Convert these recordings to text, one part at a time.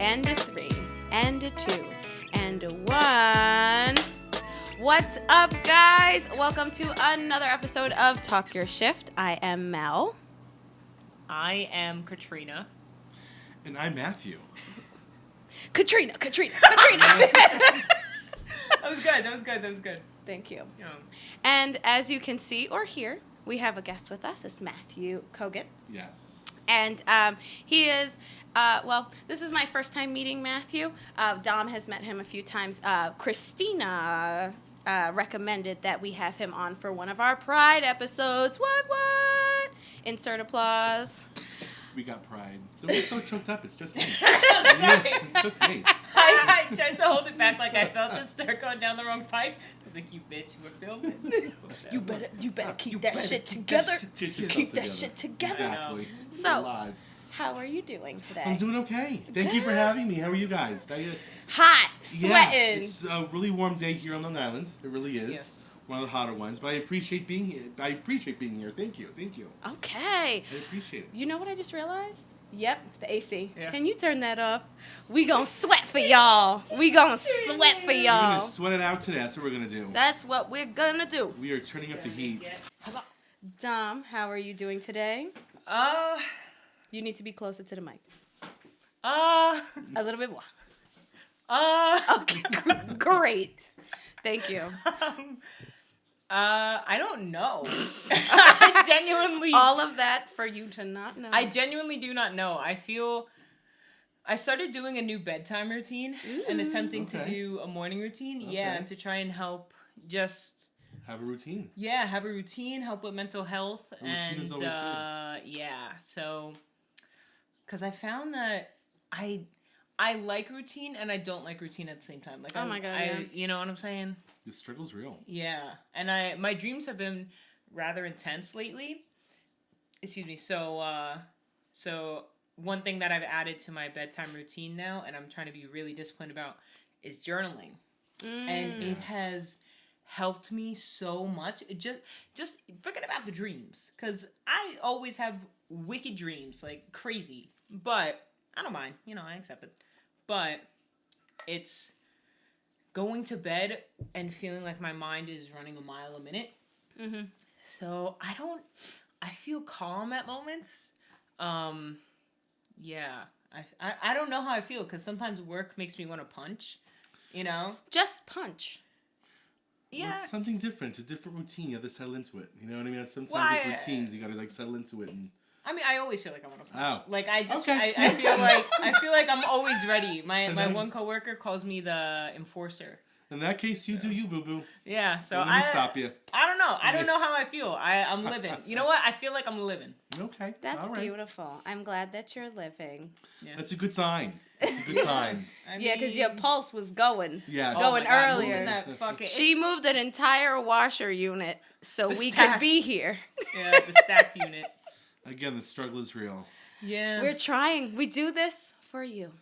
and a 3, and a 2, and a 1. What's up, guys? Welcome to another episode of Talk Your Shift. I am Mel. I am Katrina. And I'm Matthew. Katrina. That was good. Thank you. Yeah. And as you can see or hear, we have a guest with us. It's Matthew Kogut. Yes. And he is, this is my first time meeting Matthew. Dom has met him a few times. Christina recommended that we have him on for one of our Pride episodes. What? Insert applause. We got pride. Don't get so choked up. It's just me. It's just me. I tried to hold it back like I felt the stir going down the wrong pipe. I was like, you bitch, we're filming. You better keep that shit together. Keep that shit together. Exactly. So, Live. how are you doing today? I'm doing okay. Thank you for having me. How are you guys? Hot, Yeah, sweating. it's a really warm day here on Long Island. It really is. Yes. One of the hotter ones. But I appreciate being here. Thank you. Okay. I appreciate it. You know what I just realized? Yep, the AC. Yeah. Can you turn that off? We gonna sweat for y'all. We're going to Y'all. sweat it out today. That's what we're going to do. That's what we're gonna do. We are turning up the heat. Dom, how are you doing today? You need to be closer to the mic. A little bit more. Okay, great. Thank you. I don't know. I genuinely... All of that for you to not know. I genuinely do not know. I started doing a new bedtime routine and attempting to do a morning routine. Okay. Yeah, to try and help just... Have a routine. Yeah, have a routine, help with mental health. A routine is always good. Yeah, so... Because I found that I like routine and I don't like routine at the same time. Like, oh my God, yeah. You know what I'm saying? The struggle's real. Yeah, and my dreams have been rather intense lately. Excuse me. So one thing that I've added to my bedtime routine now, and I'm trying to be really disciplined about, is journaling, and it has helped me so much. It just forget about the dreams, because I always have wicked dreams, like crazy, but I don't mind. You know, I accept it. But it's going to bed and feeling like my mind is running a mile a minute. Mm-hmm. So I feel calm at moments. Yeah. I don't know how I feel, because sometimes work makes me want to punch, you know? Just punch. Yeah. Well, it's something different. It's a different routine. You have to settle into it. You know what I mean? Sometimes with routines, you got to settle into it. And I mean, I always feel like I want to punch. Oh. Like I just, Okay. I feel like I'm always ready. My one coworker calls me the enforcer. in that case, you do you, boo-boo. Yeah, so Don't let me stop you. I don't know. I don't know how I feel. I'm living. You know what? I feel like I'm living. Okay. That's all right. beautiful. I'm glad that you're living. Yeah. That's a good sign. It's a good sign. Yeah, because your pulse was going. Yeah. Going my God, earlier. moving that fucking, She moved an entire washer unit so The we stack. could be here. Yeah, the stacked unit. Again, the struggle is real. Yeah. We're trying. We do this for you.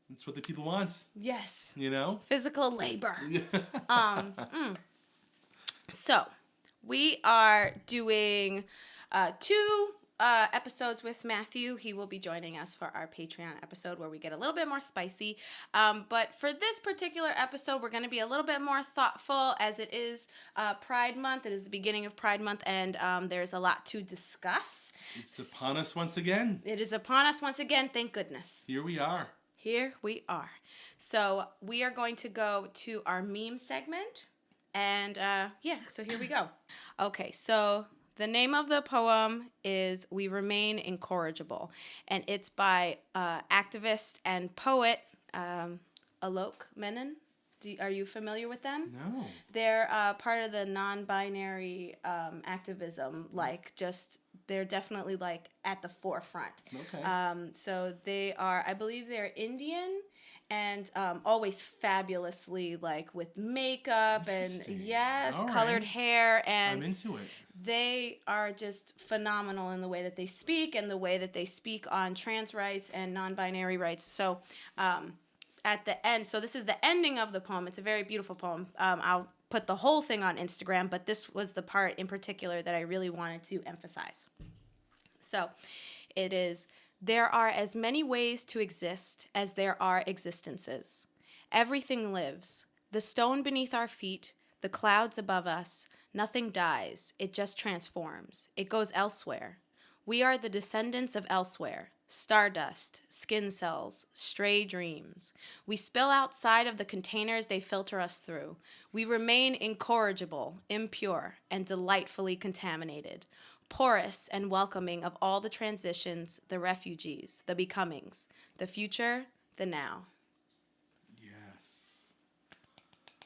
That's what the people want. Yes. You know? Physical labor. So, we are doing 2 episodes with Matthew. He will be joining us for our Patreon episode where we get a little bit more spicy. But for this particular episode, we're going to be a little bit more thoughtful, as it is Pride Month. It is the beginning of Pride Month, and there's a lot to discuss. It's upon us once again. It is upon us once again, thank goodness. Here we are. Here we are. So we are going to go to our meme segment. And so here we go. Okay, so the name of the poem is We Remain Incorrigible. And it's by activist and poet Alok Menon. Are you familiar with them? No. They're part of the non-binary activism, they're definitely at the forefront. Okay. So they are, I believe they're Indian and always fabulously with makeup and All colored right. hair, and I'm into it. they are just phenomenal in the way that they speak and the way that they speak on trans rights and non-binary rights. So at the end, so this is the ending of the poem. It's a very beautiful poem. I'll put the whole thing on Instagram, but this was the part in particular that I really wanted to emphasize. So it is, There are as many ways to exist as there are existences. Everything lives. The stone beneath our feet, the clouds above us, nothing dies. It just transforms. It goes elsewhere. We are the descendants of elsewhere. Stardust, skin cells, stray dreams. We spill outside of the containers they filter us through. We remain incorrigible, impure, and delightfully contaminated. Porous and welcoming of all the transitions, the refugees, the becomings, the future, the now.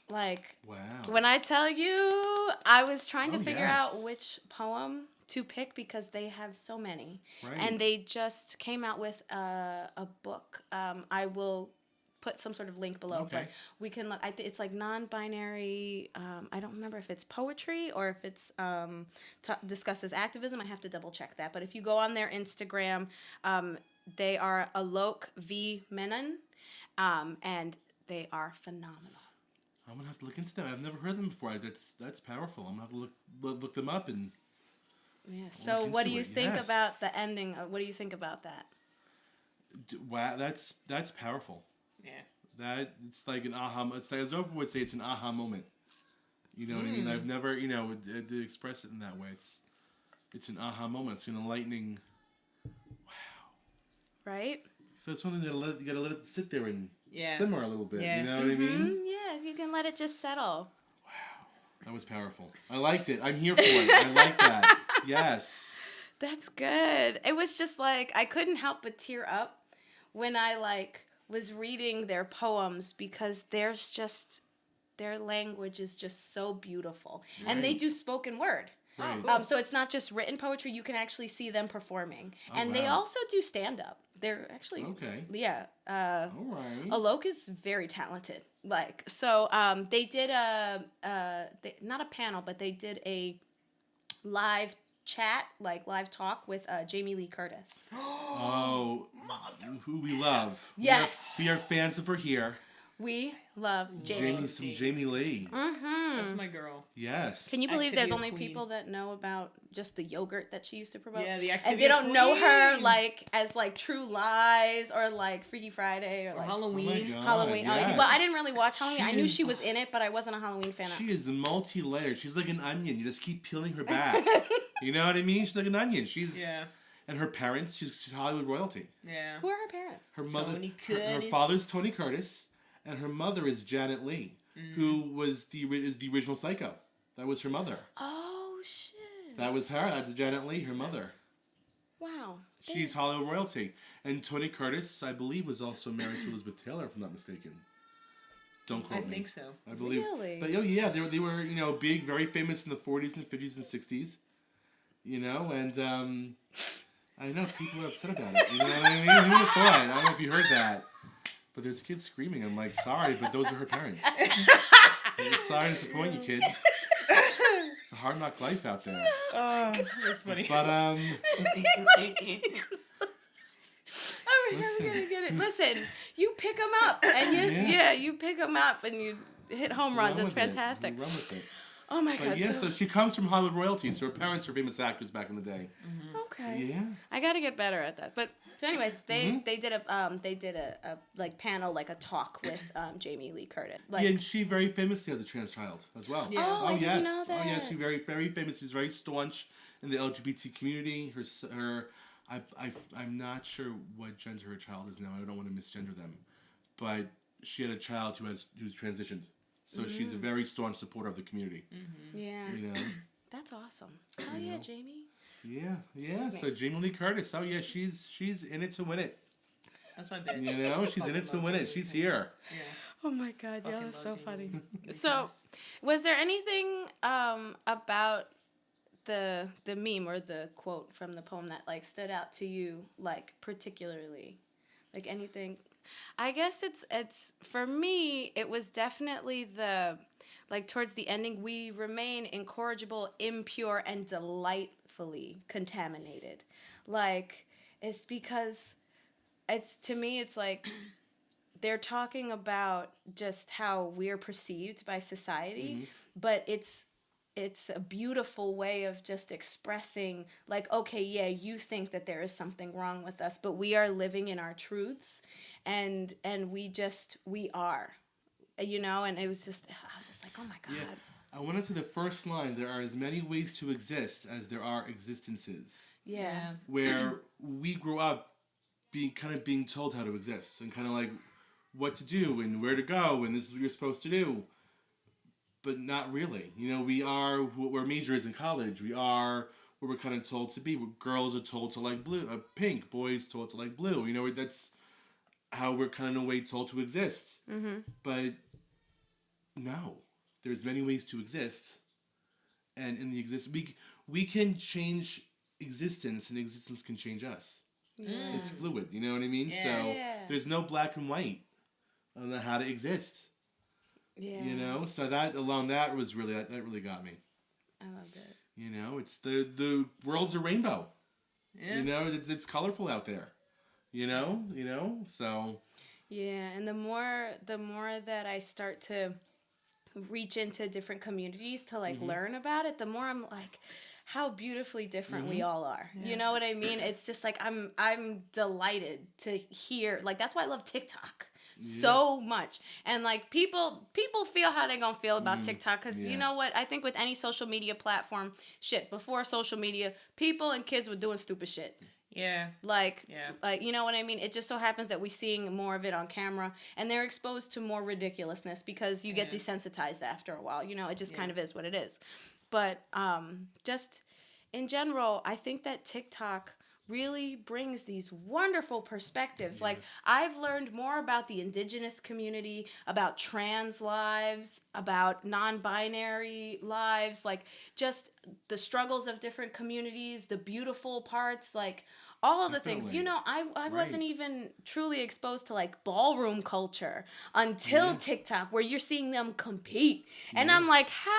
Like, wow. When I tell you, I was trying to figure yes. out which poem to pick because they have so many. Right. And they just came out with a book. I will put some sort of link below, Okay. but we can look. It's like non-binary. I don't remember if it's poetry or if it's discusses activism. I have to double check that. But if you go on their Instagram, they are Alok V. Menon, and they are phenomenal. I'm gonna have to look into them. I've never heard them before. That's powerful. I'm gonna have to look them up and. Yeah. So, what do you think about the ending? What do you think about that? Wow, that's powerful. Yeah. That it's like an aha. It's like, as Oprah would say, it's an aha moment. You know what I mean? I've never, to express it in that way. It's an aha moment. It's an enlightening. Wow. Right. So it's something you gotta let it sit there and Yeah. simmer a little bit. Yeah. You know what I mean? Yeah. You can let it just settle. Wow, that was powerful. I liked it. I'm here for it. I like that. Yes. That's good. It was just like I couldn't help but tear up when I was reading their poems because their language is just so beautiful. Right. And they do spoken word. Right. Oh, cool. So it's not just written poetry. You can actually see them performing. Oh, and they also do stand-up. They're actually... Okay. Yeah. All right. Alok is very talented. They did not a panel, but they did a live chat, live talk with Jamie Lee Curtis. Oh, who we love. Yes. We are fans of her here. We love Jamie. Jamie Lee. Mm-hmm. That's my girl. Yes. Can you believe there's Activia only queen. people that know about just the yogurt that she used to promote? Yeah, the Activia and they don't know her queen. as True Lies or Freaky Friday or Halloween. Oh my God, Halloween. yes. Well, I didn't really watch Halloween. I knew is- she was in it, but I wasn't a Halloween fan. She is multi-layered. She's like an onion. You just keep peeling her back. You know what I mean? She's like an onion. Yeah. And her parents, she's Hollywood royalty. Yeah. Who are her parents? Her mother, Tony her Curtis. father's Tony Curtis, and her mother is Janet Leigh, who was the original Psycho. That was her mother. Oh, shit. That was her. That's Janet Leigh, her mother. Wow. She's Hollywood royalty. And Tony Curtis, I believe, was also married to Elizabeth Taylor, if I'm not mistaken. Don't quote me. I think so. I believe. Really? But yeah, they were big, very famous in the 40s and 50s and 60s. And I know people are upset about it. You know what I mean? Who would have thought? I don't know if you heard that. But there's kids screaming. I'm like, sorry, but those are her parents. Sorry to disappoint you, kid. It's a hard knock life out there. Oh, that's funny. But I'm never gonna get it. Listen, you pick them up, and you pick them up, and you hit home runs. It's fantastic. Run with it. Oh my But God. yeah, so she comes from Hollywood royalty. So her parents were famous actors back in the day. Okay. Yeah. I got to get better at that. But so, anyways, they did a panel, a talk with Jamie Lee Curtis. Yeah, and she very famously has a trans child as well. Yeah. Oh, I yes. didn't know that. Oh yeah, she's very, very famous. She's very staunch in the LGBT community. I'm not sure what gender her child is now. I don't want to misgender them, but she had a child who's transitioned. So she's a very staunch supporter of the community. Yeah. You know. That's awesome. Oh yeah, Jamie. Yeah. So Jamie Lee Curtis. Oh yeah, she's in it to win it. That's my bitch. You know, she's in it to win it. She's here. Yeah. Oh my God, Fucking y'all are so love funny. Jamie. So, was there anything about the meme or the quote from the poem that stood out to you particularly? Anything? I guess it's for me it was definitely the towards the ending, we remain incorrigible, impure, and delightfully contaminated. It's because to me it's they're talking about just how we're perceived by society, but it's it's a beautiful way of just expressing, like, okay, yeah, you think that there is something wrong with us, but we are living in our truths, and we are, and it was just, I was just like, oh my God. Yeah. I want to say the first line, there are as many ways to exist as there are existences. Yeah. Where we grew up being told how to exist and kind of like what to do and where to go and this is what you're supposed to do. But not really. We are what our major is in college. We are what we're kind of told to be. Girls are told to like pink. Boys told to like blue. That's how we're kind of in a way told to exist. Mm-hmm. But no, there's many ways to exist. And in the we can change existence, and existence can change us. Yeah. It's fluid, you know what I mean? Yeah. So Yeah. there's no black and white on how to exist. Yeah. So that really got me. I loved it. It's the world's a rainbow. Yeah. It's colorful out there. So Yeah, and the more that I start to reach into different communities to like learn about it, the more I'm like, how beautifully different we all are. Yeah. You know what I mean? It's just like I'm delighted to hear, like, that's why I love TikTok so much. And like people feel how they gonna feel about TikTok, because you know what, I think with any social media platform, before social media, people and kids were doing stupid shit. Like you know what I mean? It just so happens that we're seeing more of it on camera, and they're exposed to more ridiculousness because you get desensitized after a while. It just kind of is what it is. But just in general, I think that TikTok really brings these wonderful perspectives. Like, I've learned more about the indigenous community, about trans lives, about non-binary lives, like just the struggles of different communities, the beautiful parts, like all of the things. I wasn't even truly exposed to like ballroom culture until TikTok, where you're seeing them compete. And I'm like, how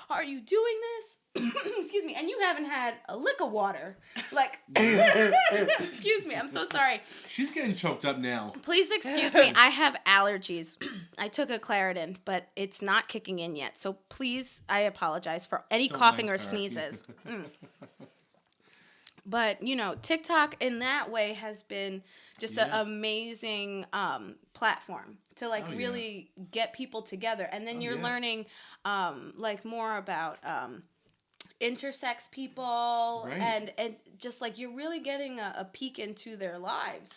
are you doing this? Excuse me. And you haven't had a lick of water. Like, excuse me. I'm so sorry. She's getting choked up now. Please excuse me. I have allergies. I took a Claritin, but it's not kicking in yet. So please, I apologize for any coughing or sneezes. But, TikTok in that way has been just an amazing platform to really get people together. And then you're learning like more about intersex people, and just like you're really getting a peek into their lives.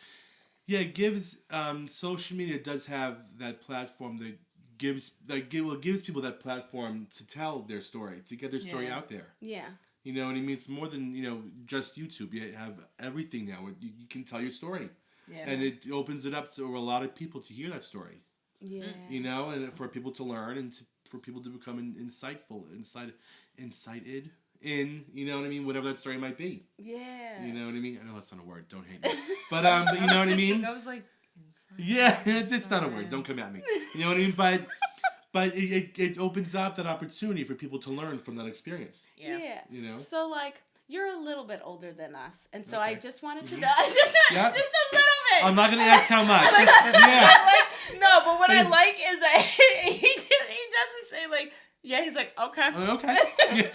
Yeah, it gives social media does have that platform that gives people that platform to tell their story, to get their story out there. Yeah. You know what I mean? It's more than, just YouTube. You have everything now. You can tell your story. Yeah. And it opens it up to a lot of people to hear that story. Yeah. And for people to learn and for people to become incited in, you know what I mean? Whatever that story might be. Yeah. You know what I mean? I know that's not a word. Don't hate me. But you know what I mean? I was like, yeah, it's not a word. Don't come at me. You know what I mean? But it opens up that opportunity for people to learn from that experience. Yeah. So, like, you're a little bit older than us. And so I just wanted to... Mm-hmm. just a little bit. I'm not going to ask how much. No, but what I like is that he doesn't say, like... Yeah, he's like, okay. Okay.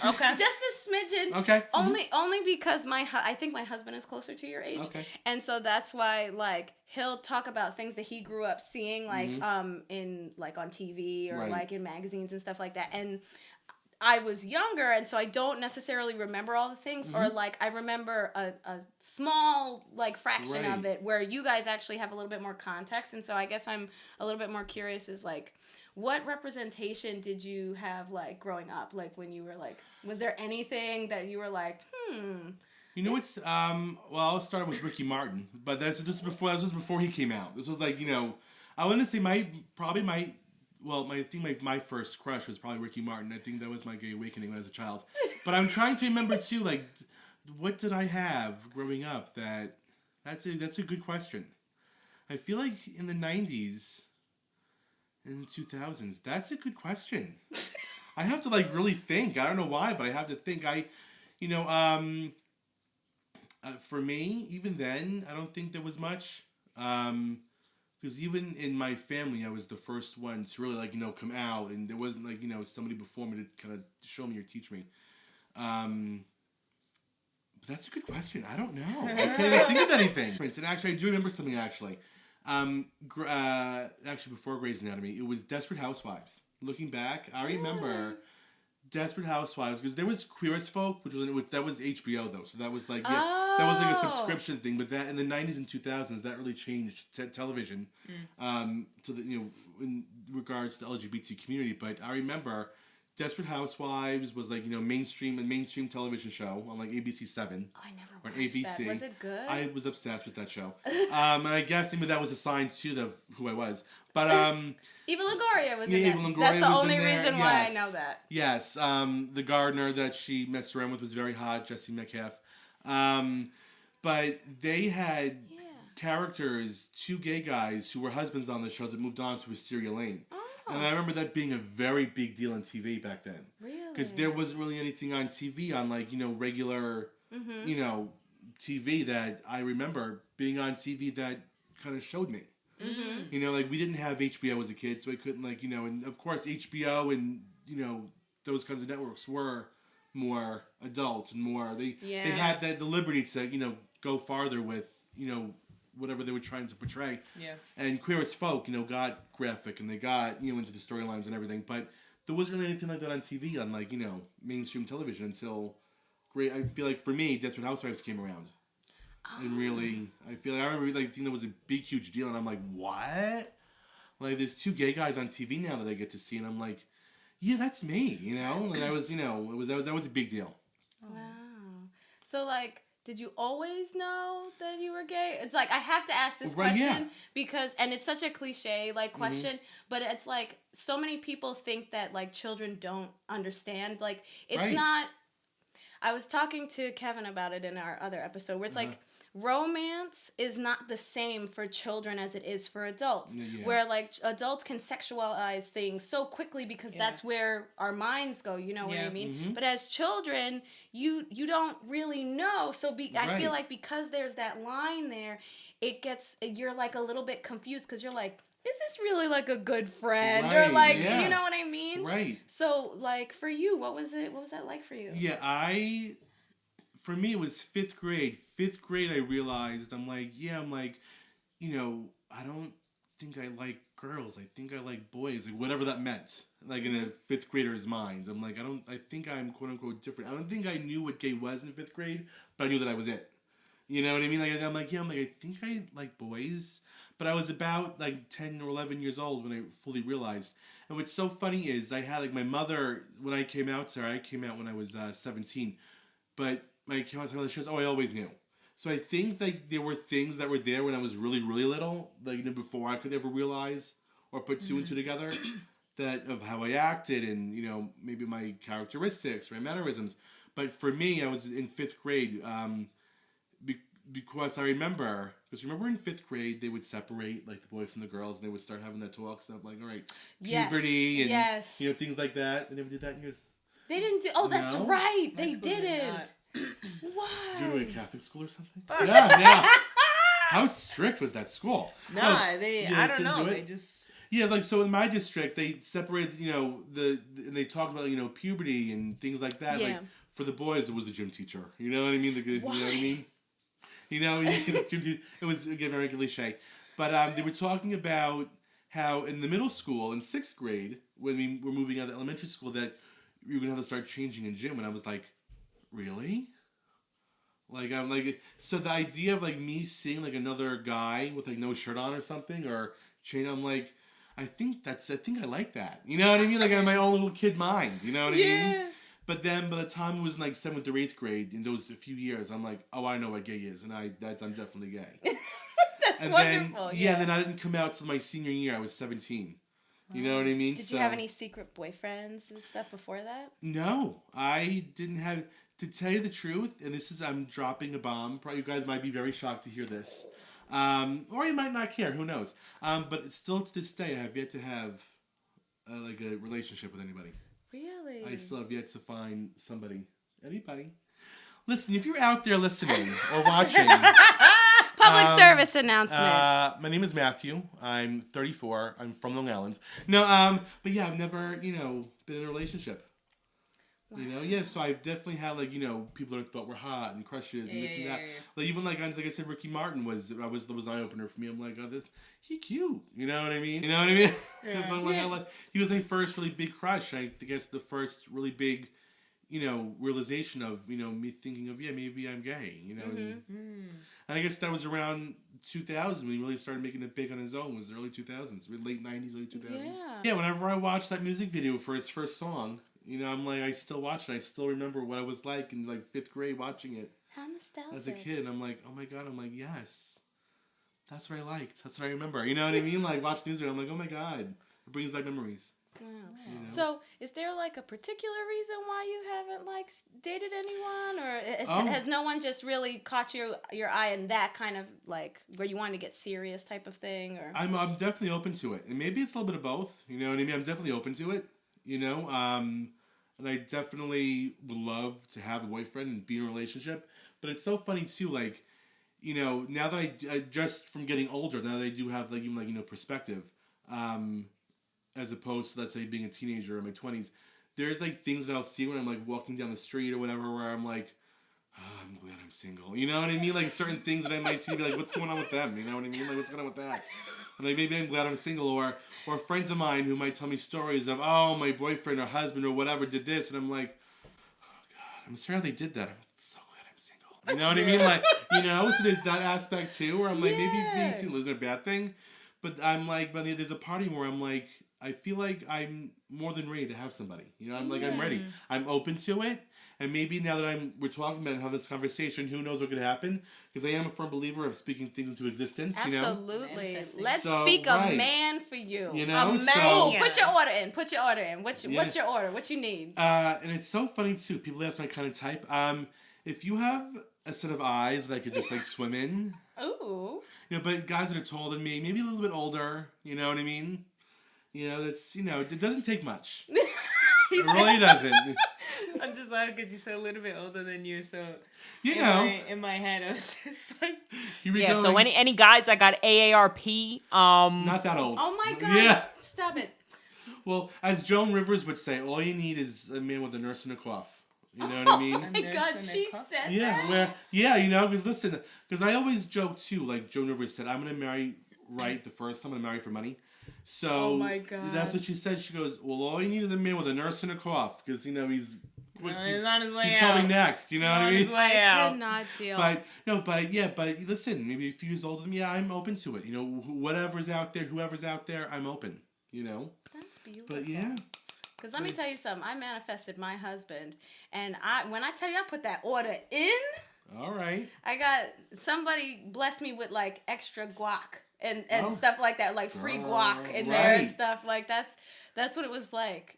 Okay. Just a smidgen. Okay. Only because I think my husband is closer to your age. Okay. And so that's why, like, he'll talk about things that he grew up seeing, like, in, like, on TV or, like, in magazines and stuff like that. And I was younger, and so I don't necessarily remember all the things, or, like, I remember a small, like, fraction of it, where you guys actually have a little bit more context. And so I guess I'm a little bit more curious is, like, what representation did you have, like, growing up? Like, when you were, like, was there anything that you were like, You know what's, well, I'll start with Ricky Martin, but this was before he came out. This was like, I want to say my first crush was probably Ricky Martin. I think that was my gay awakening as a child. But I'm trying to remember, too, like, what did I have growing up that's a good question. I feel like in the 90s... in the 2000s, that's a good question. I have to like really think. I don't know why, but I have to think. For me, even then, I don't think there was much. because even in my family, I was the first one to really like come out, and there wasn't like somebody before me to kind of show me or teach me. But that's a good question. I don't know. I can't even think of anything. And actually, I do remember something actually. Actually, before Grey's Anatomy, it was Desperate Housewives. Looking back, I remember Desperate Housewives because there was Queer as Folk, that was HBO though, so that was like that was like a subscription thing. But that in the 90s and 2000s, that really changed television, to the in regards to LGBT community. But I remember Desperate Housewives was like a mainstream television show on like ABC7. Oh, I never or watched ABC. that. Was it good? I was obsessed with that show. And I guess maybe that was a sign too of who I was. But Eva Longoria was in Eva it. Longoria That's the was only in there. reason why I Yes. know that. Yes. The gardener that she messed around with was very hot, Jesse Metcalfe. But they had characters, two gay guys who were husbands on the show that moved on to Wisteria Lane. Oh. And I remember that being a very big deal on TV back then. Really? Because there wasn't really anything on TV on like, regular, TV that I remember being on TV that kind of showed me. Mm-hmm. Like we didn't have HBO as a kid, so I couldn't like, and of course HBO and, those kinds of networks were more adult and more, they had the liberty to, go farther with, whatever they were trying to portray. Yeah. And Queer as Folk, got graphic and they got, into the storylines and everything, but there wasn't really anything like that on TV, on like, mainstream television until I feel like for me, Desperate Housewives came around. Oh. And really, I remember like, it was a big, huge deal and I'm like, what? Like there's two gay guys on TV now that I get to see and I'm like, yeah, that's me, And I was, that was a big deal. Wow. So like, did you always know that you were gay? It's like, I have to ask this question because, and it's such a cliche like question, but it's like so many people think that like children don't understand. Like it's not, I was talking to Kevin about it in our other episode where it's like, romance is not the same for children as it is for adults. Where like adults can sexualize things so quickly because that's where our minds go, you know what I mean? But as children, you don't really know. So I feel like because there's that line there, you're like a little bit confused because you're like, is this really like a good friend? Or like, you know what I mean? Right. So like for you, what was that like for you? Yeah, for me, it was fifth grade. Fifth grade, I realized, I don't think I like girls. I think I like boys. Like, whatever that meant. Like, in a fifth grader's mind. I'm like, I think I'm, quote unquote, different. I don't think I knew what gay was in fifth grade, but I knew that I was it. You know what I mean? Like, I think I like boys. But I was about, 10 or 11 years old when I fully realized. And what's so funny is, I had, my mother, when I came out to her, I came out when I was 17. But I came out to her, she goes, oh, I always knew. So I think there were things that were there when I was really, really little, before I could ever realize or put two and two together, that of how I acted and maybe my characteristics or my mannerisms. But for me, I was in fifth grade because I remember in fifth grade they would separate the boys from the girls and they would start having that talk stuff all right, puberty and things like that. They never did that in yours. They didn't do. Oh, that's right. They didn't. Why? Did you go to a Catholic school or something? Yeah. How strict was that school? Nah, I don't know. They just... Yeah, so in my district, they separated, and they talked about, puberty and things like that. Yeah. For the boys, it was the gym teacher. You know what I mean? Why? You know what I mean? It was, again, very cliche. But they were talking about how in the middle school, in sixth grade, when we were moving out of elementary school, that we were going to have to start changing in gym. And I was like, really? So the idea of me seeing another guy with no shirt on or something or chain, I'm like, I think I like that. You know what I mean? In my own little kid mind. You know what I mean? But then by the time it was 7th or 8th grade, in those few years, I'm like, oh, I know what gay is, and I'm definitely gay. That's wonderful. And then I didn't come out till my senior year. I was 17. You know what I mean? Did you have any secret boyfriends and stuff before that? No, I didn't have. To tell you the truth, and I'm dropping a bomb. Probably you guys might be very shocked to hear this, or you might not care. Who knows? But still to this day, I have yet to have a relationship with anybody. Really? I still have yet to find anybody. Listen, if you're out there listening or watching, public public service announcement. My name is Matthew. I'm 34. I'm from Long Island. No, but yeah, I've never, been in a relationship. Wow. So I've definitely had people that I thought were hot and crushes and this and that. Yeah. Like even like I said, Ricky Martin was an eye opener for me. I'm like, oh, he cute. You know what I mean? Yeah. He was my first really big crush. I guess the first really big, realization of me thinking of maybe I'm gay. And I guess that was around 2000 when he really started making it big on his own. It was the early 2000s, late 90s, early 2000s. Yeah. Whenever I watched that music video for his first song. I'm like, I still watch it. I still remember what I was like in 5th grade watching it. How nostalgic. As a kid. And I'm like, oh my God. I'm like, yes. That's what I liked. That's what I remember. You know what I mean? Like, watch news. I'm like, oh my God. It brings back memories. Wow. So, is there a particular reason why you haven't dated anyone, or has no one just really caught your eye in that kind of where you wanted to get serious type of thing? Or I'm definitely open to it, and maybe it's a little bit of both. You know what I mean? I'm definitely open to it. And I definitely would love to have a boyfriend and be in a relationship. But it's so funny too, now that I just from getting older, now that I do have perspective, as opposed to let's say being a teenager in my 20s, there's things that I'll see when I'm walking down the street or whatever where I'm like, oh, I'm glad I'm single. You know what I mean? Certain things that I might see, be like, what's going on with them? You know what I mean? What's going on with that? And maybe I'm glad I'm single, or friends of mine who might tell me stories of, oh, my boyfriend or husband or whatever did this, and I'm like, oh God, I'm sorry they did that. I'm so glad I'm single. You know what I mean? So there's that aspect too, where I'm like, maybe it's being single isn't a bad thing, but I'm like, but there's a party where I'm like, I feel like I'm more than ready to have somebody. I'm like, I'm ready. I'm open to it. And maybe now that we're talking about and having this conversation, who knows what could happen? Because I am a firm believer of speaking things into existence. Absolutely. Let's speak a man for you. A man. So, put your order in. What's your order? What you need? And it's so funny too. People ask my kind of type. If you have a set of eyes that I could just swim in. Ooh. But guys that are taller than me, maybe a little bit older. You know what I mean? That's it doesn't take much. It really doesn't. I'm just laughing because you said a little bit older than you, so in my head I was just like, yeah. So any guys that got AARP, not that old. Oh my God! Yeah. Stop it. Well, as Joan Rivers would say, all you need is a man with a nurse and a cough. You know what I mean? Oh my God, she said that. Because listen, because I always joke too. Like Joan Rivers said, I'm gonna marry right the first time. I'm gonna marry for money. So oh my God. That's what she said. She goes, well, all you need is a man with a nurse and a cough, because he's quick. He's on his way he's out. Probably next. You know what I mean? I cannot deal. But listen, maybe a few years older than me, I'm open to it. Whatever's out there, whoever's out there, I'm open. That's beautiful. But yeah. Because let me tell you something. I manifested my husband, and when I tell you I put that order in. All right. I got somebody blessed me with extra guac. And stuff like that, free guac in there and stuff that's what it was like,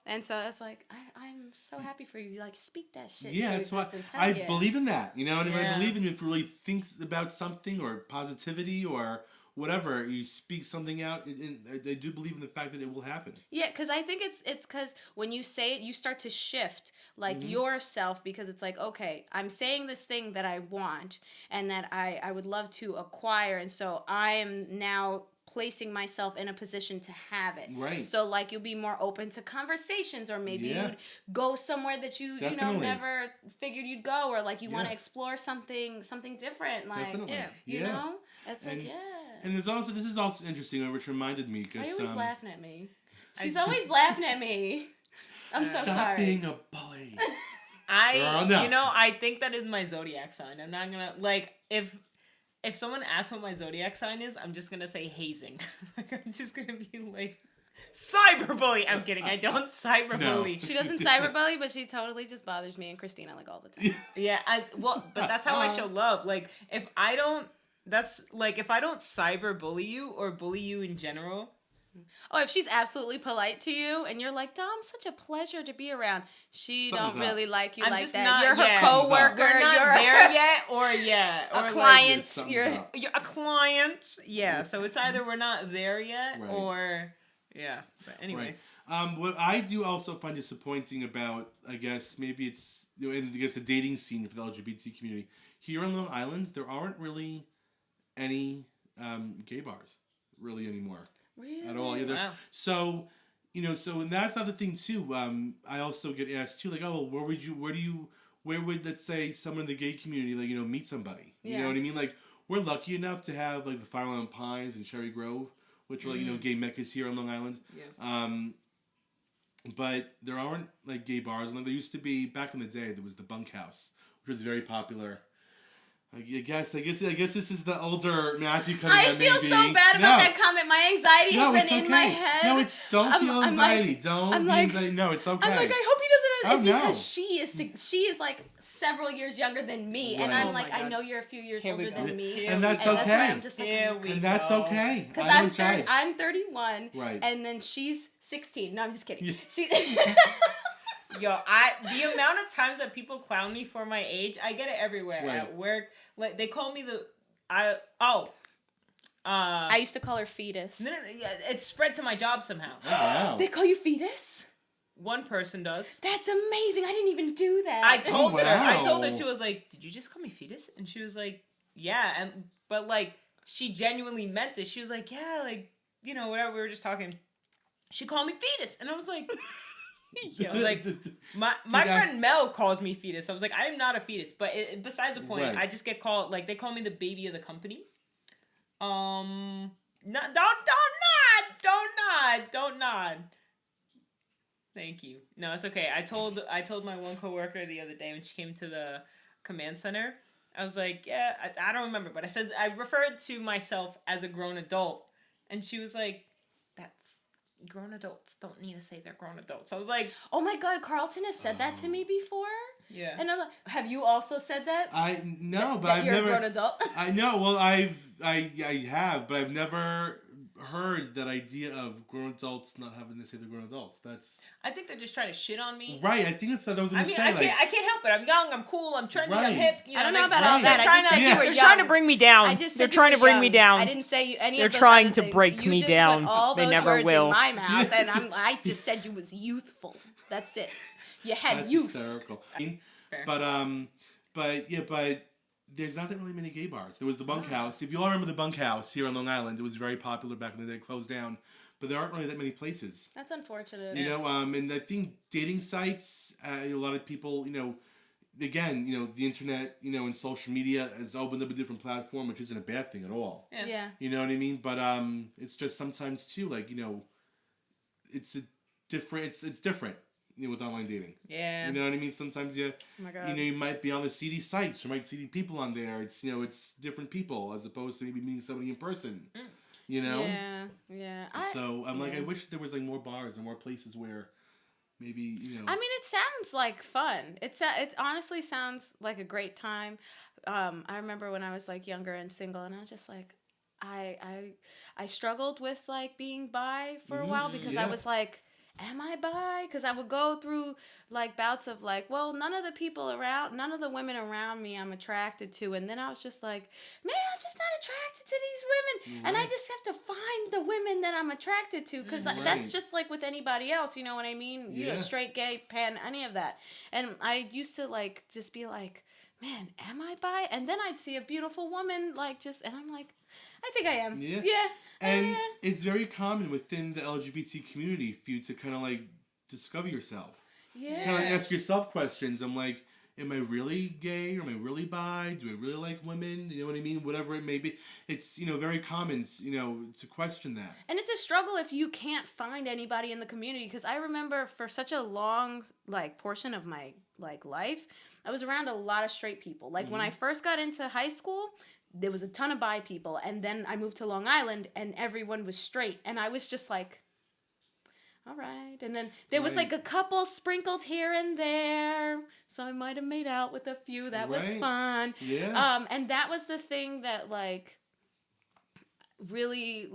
And so it's like I'm so happy for you. Speak that shit. Yeah, that's why I believe in that. And I believe in if you really think about something or positivity or whatever, you speak something out, and I do believe in the fact that it will happen. Yeah, because I think it's because when you say it, you start to shift yourself, because it's like, okay, I'm saying this thing that I want and that I would love to acquire, and so I am now placing myself in a position to have it. Right. So you'll be more open to conversations, or maybe you'd go somewhere that you never figured you'd go, or you want to explore something different. Definitely. It's And this is also interesting, which reminded me because always laughing at me. She's always laughing at me. I'm so Stop sorry. Stop being a bully. I think that is my zodiac sign. I'm not gonna if someone asks what my zodiac sign is, I'm just gonna say hazing. I'm just gonna be cyberbully. I'm kidding. I don't cyberbully. No. She doesn't cyberbully, but she totally just bothers me and Christina all the time. Yeah, but that's how I show love. If I don't cyberbully you or bully you in general. Oh, if she's absolutely polite to you and you're like, Dom, such a pleasure to be around. She don't really like you like that. You're her coworker. We're not there yet, or a client. You're a client. Yeah. So it's either we're not there yet, or yeah. But anyway. Right. What I do also find disappointing about, I guess maybe it's the dating scene for the LGBT community here on Long Island, there aren't really any gay bars really anymore Really? at all either. Wow. So, and that's not the thing too. I also get asked too, like, oh, well, where would, let's say, someone in the gay community, like, meet somebody? You know what I mean? Like, we're lucky enough to have, like, the Fire Island Pines and Cherry Grove, which are, like, gay meccas here on Long Island. Yeah. But there aren't, like, gay bars. And like, there used to be, back in the day, there was the Bunkhouse, which was very popular. I guess this is the older Matthew coming I out. feel maybe. so bad about that comment. My anxiety has been in my head. No, don't feel anxiety. I'm like, anxiety. No, it's okay. I'm like, I hope he doesn't. Oh, Because she is like several years younger than me, and Right. I'm Oh like, my I God. know you're a few years Here we older go. than me, And that's and okay. that's why I'm just like, Here we And that's go. okay. because I don't judge. I'm 31, Right. and then she's 16. No, I'm just kidding. Yeah. She. Yo, the amount of times that people clown me for my age, I get it everywhere. Right. At work, like they call me the I used to call her fetus. no, yeah, it's spread to my job somehow. Oh, wow. They call you fetus? One person does. That's amazing. I didn't even do that. I told her. I wow. told her too. I was like, "Did you just call me fetus?" And she was like, "Yeah." But like, she genuinely meant it. She was like, "Yeah, like, whatever." We were just talking. She called me fetus, and I was like, I was like, my friend Mel calls me fetus. I was like, I am not a fetus. But besides the point, Right. I just get called, like, they call me the baby of the company. Don't nod. Thank you. No, it's okay. I told my one coworker the other day when she came to the command center. I was like, yeah, I don't remember, but I referred to myself as a grown adult, and she was like, that's. Grown adults don't need to say they're grown adults. I was like, Oh my God, Carlton has said that to me before. yeah. And I'm like, have you also said that? No, but that I've you're never. a grown adult. I know. Well, I have, but I've never heard that idea of grown adults not having to say they're grown adults. That's I think they're just trying to shit on me. right. I think that's what I was I gonna mean, say. I can't help it. I'm young. I'm cool. I'm trendy. Right. I'm hip. I don't know about right. all that. I just said Yeah. you were They're young. trying to bring me down. I just said They're you trying were to bring me young. down. I didn't say any They're of those trying other to things. break You me just down. Put all They those never words will. in my mouth, and I just said you was youthful. That's it. You had That's youth. hysterical. Fair. But there's not that really many gay bars. There was the Bunkhouse. If you all remember the Bunkhouse here on Long Island, it was very popular back in the day. It closed down, but there aren't really that many places. That's unfortunate. And I think dating sites, a lot of people, again, the internet, and social media has opened up a different platform, which isn't a bad thing at all. Yeah. You know what I mean? But it's just sometimes too, like, it's different. With online dating. Yeah. You know what I mean? Sometimes Oh my God. you might be on the seedy sites, you might see people on there. It's it's different people as opposed to maybe meeting somebody in person. Yeah. Yeah. So I'm like, Yeah. I wish there was like more bars and more places where maybe I mean, it sounds like fun. It honestly sounds like a great time. I remember when I was like younger and single, and I was just like, I struggled with like being bi for a while because I yeah. was like, am I bi? Because I would go through like bouts of like, well, none of the women around me I'm attracted to, and then I was just like, man, I'm just not attracted to these women, and I just have to find the women that I'm attracted to, because that's Right. just like with anybody else, you know what I mean? Yeah. Straight, gay, pan, any of that. And I used to like just be like, man, am I bi? And then I'd see a beautiful woman and I'm like, I think I am. Yeah. Yeah. And yeah. it's very common within the LGBT community for you to kind of like discover yourself. Yeah. To kind of ask yourself questions. I'm like, am I really gay? Or am I really bi? Do I really like women? You know what I mean? Whatever it may be. It's, very common, to question that. And it's a struggle if you can't find anybody in the community, because I remember for such a long portion of my life, I was around a lot of straight people. Like when I first got into high school, there was a ton of bi people, and then I moved to Long Island and everyone was straight, and I was just like, all right. And then there was like a couple sprinkled here and there, so I might have made out with a few. That was fun. Yeah. And that was the thing that really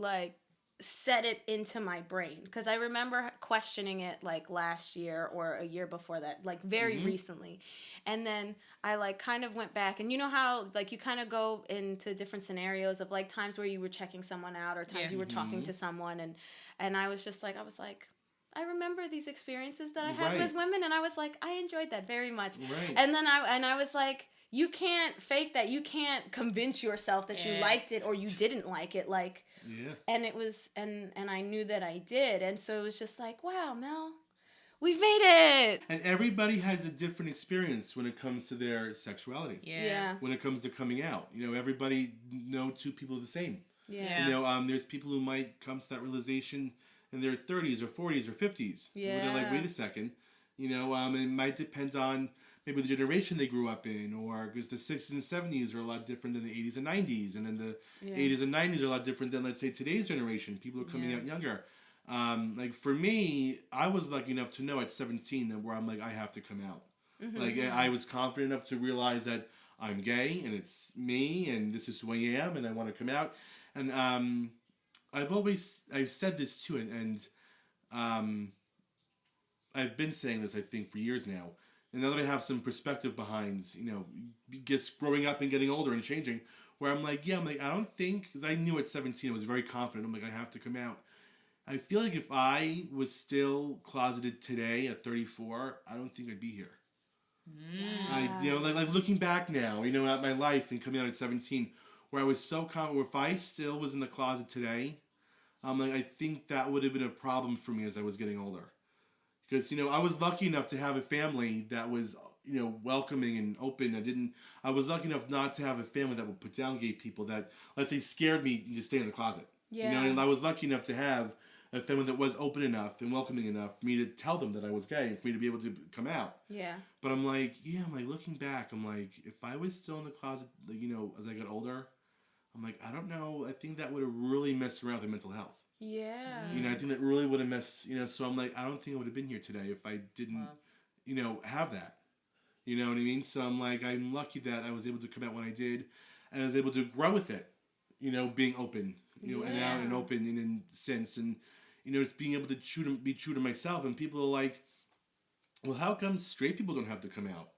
set it into my brain, because I remember questioning it last year or a year before that, very recently. And then I kind of went back, and you know how you kind of go into different scenarios of times where you were checking someone out or times you were talking to someone, and I was just I remember these experiences that I had with women, and I was like, I enjoyed that very much. Right. And then I was like, you can't fake that. You can't convince yourself that you liked it or you didn't like it. Like, and it was, and I knew that I did. And so it was just like, wow, Mel, we've made it. And everybody has a different experience when it comes to their sexuality. Yeah. When it comes to coming out. You know, everybody, no two people are the same. Yeah. You know, there's people who might come to that realization in their 30s or 40s or 50s. Yeah. Where they're like, wait a second. You know, it might depend on maybe the generation they grew up in, or because the 60s and 70s are a lot different than the 80s and 90s, and then the 80s and 90s are a lot different than, let's say, today's generation. People are coming out younger. Like, for me, I was lucky enough to know at 17 that where I'm like, I have to come out. Mm-hmm. Like, I was confident enough to realize that I'm gay, and it's me, and this is who I am, and I want to come out. And I've said this too, and I've been saying this, I think, for years now. And now that I have some perspective behind, you know, just growing up and getting older and changing, where I'm like, I don't think, because I knew at 17, I was very confident, I'm like, I have to come out. I feel like if I was still closeted today at 34, I don't think I'd be here. You know, like looking back now, you know, at my life and coming out at 17, where I was so confident, if I still was in the closet today, like, I think that would have been a problem for me as I was getting older. Because, you know, I was lucky enough to have a family that was, you know, welcoming and open. I was lucky enough not to have a family that would put down gay people that, let's say, scared me to stay in the closet. Yeah. You know, and I was lucky enough to have a family that was open enough and welcoming enough for me to tell them that I was gay and for me to be able to come out. Yeah. But I'm like, looking back, I'm like, if I was still in the closet, like, you know, as I got older, I'm like, I don't know, I think that would have really messed around with mental health. Yeah. You know, I think that really would have messed, you know, so I'm like, I don't think I would have been here today if I didn't, you know, have that. You know what I mean? So I'm like, I'm lucky that I was able to come out when I did, and I was able to grow with it, you know, being open, you know, and out and open and in sense, and, you know, just being able to be true to myself. And people are like, well, how come straight people don't have to come out?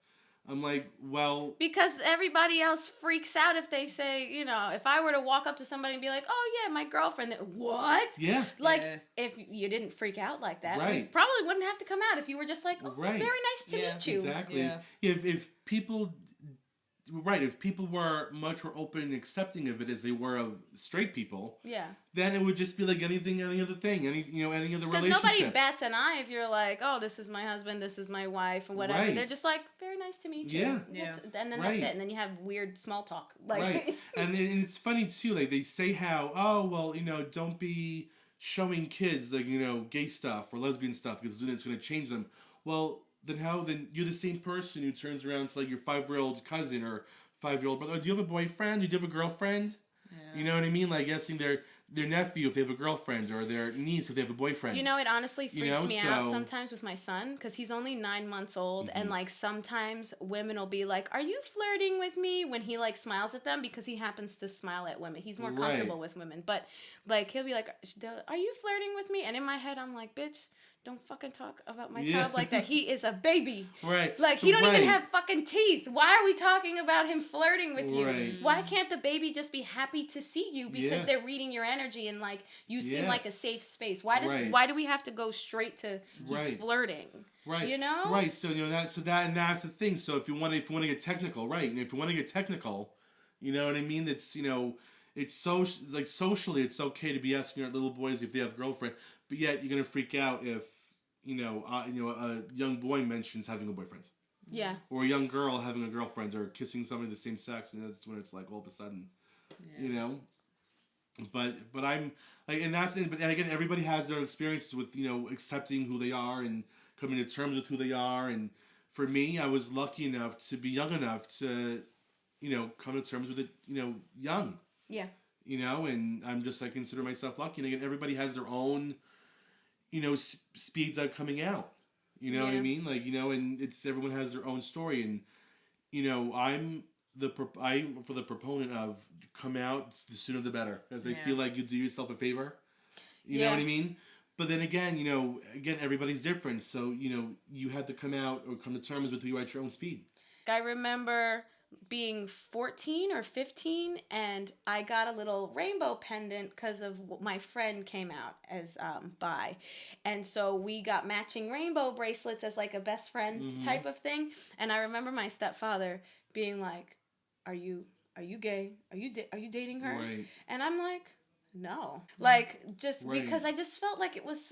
I'm like, well... Because everybody else freaks out if they say, you know, if I were to walk up to somebody and be like, oh, yeah, my girlfriend. What? Yeah. Like, if you didn't freak out like that, right. we probably wouldn't have to come out if you were just like, oh, very nice to meet you. Exactly. Yeah. If people... Right, if people were much more open and accepting of it as they were of straight people, then it would just be like any other thing, any other relationship. Because nobody bats an eye if you're like, oh, this is my husband, this is my wife, or whatever. Right. They're just like, very nice to meet you. Yeah. And then that's it. And then you have weird small talk. Like, right. And it's funny too. Like they say how, oh well, you know, don't be showing kids like, you know, gay stuff or lesbian stuff because then it's going to change them. Well. Then you're the same person who turns around to like your 5-year-old cousin or 5-year-old brother. Oh, do you have a boyfriend? Do you have a girlfriend? Yeah. You know what I mean? Like guessing their nephew if they have a girlfriend or their niece if they have a boyfriend. You know, it honestly freaks me out sometimes with my son because he's only 9 months old, and like sometimes women will be like, "Are you flirting with me?" when he like smiles at them because he happens to smile at women. He's more comfortable with women, but like he'll be like, "Are you flirting with me?" And in my head, I'm like, "Bitch, don't fucking talk about my child like that. He is a baby. Right. Like, he don't even have fucking teeth. Why are we talking about him flirting with you? Right. Why can't the baby just be happy to see you because they're reading your energy and, like, you seem like a safe space? Why do we have to go straight to he's flirting? Right. You know? Right. So, you know, that's the thing. So, if you want to get technical, right? And if you want to get technical, you know what I mean? It's, you know, it's so, like, socially, it's okay to be asking our little boys if they have a girlfriend. But yet, you're going to freak out if, a young boy mentions having a boyfriend. Yeah. Or a young girl having a girlfriend or kissing somebody of the same sex. And that's when it's like, all of a sudden, you know. But I'm, like, but again, everybody has their own experiences with, you know, accepting who they are and coming to terms with who they are. And for me, I was lucky enough to be young enough to, you know, come to terms with it, you know, young. Yeah. You know, and I'm just, I consider myself lucky. And again, everybody has their own, you know, speeds of coming out. You know what I mean? Like, you know, and everyone has their own story. And, you know, I'm for the proponent of come out, the sooner the better. Because I feel like you do yourself a favor. You know what I mean? But then again, you know, everybody's different. So, you know, you had to come out or come to terms with who you are at your own speed. I remember being 14 or 15 and I got a little rainbow pendant because of my friend came out as bi, and so we got matching rainbow bracelets as like a best friend type of thing. And I remember my stepfather being like, are you gay? Are you dating her? Right. And I'm like, no. Like, just Right. because I just felt like it was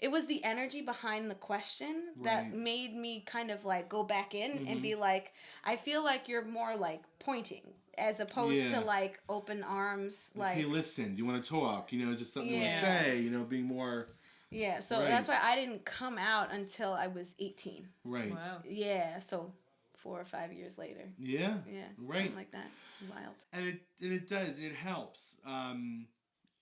it was the energy behind the question that Right. made me kind of like go back in Mm-hmm. and be like, I feel like you're more like pointing as opposed to Yeah. like open arms. Like, hey, listen, do you want to talk? You know, is there something you want to Yeah. say? You know, being more. yeah, so Right. that's why I didn't come out until I was 18. Right. Wow. Yeah, so 4 or 5 years later. Yeah. Yeah, Right. something like that. Wild. And it does. It helps.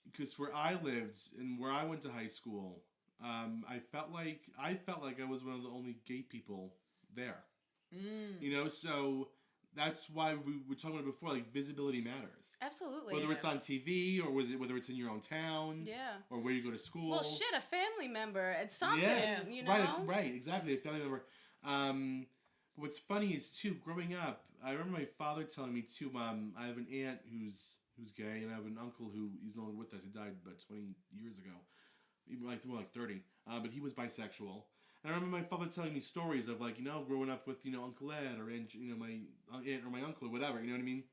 Because where I lived and where I went to high school, I felt like I was one of the only gay people there. You know, so that's why we were talking about before. Like, visibility matters. Absolutely. Whether it's on TV or whether it's in your own town. Yeah. Or where you go to school. Well, shit, a family member. It's something, Yeah. you know? Right, exactly. A family member. But what's funny is too, growing up, I remember my father telling me too. I have an aunt who's gay, and I have an uncle who he's no longer with us. He died about 20 years ago, even more like 30. But he was bisexual. And I remember my father telling me stories of, like, you know, growing up with, you know, Uncle Ed or my aunt or my uncle or whatever. You know what I mean?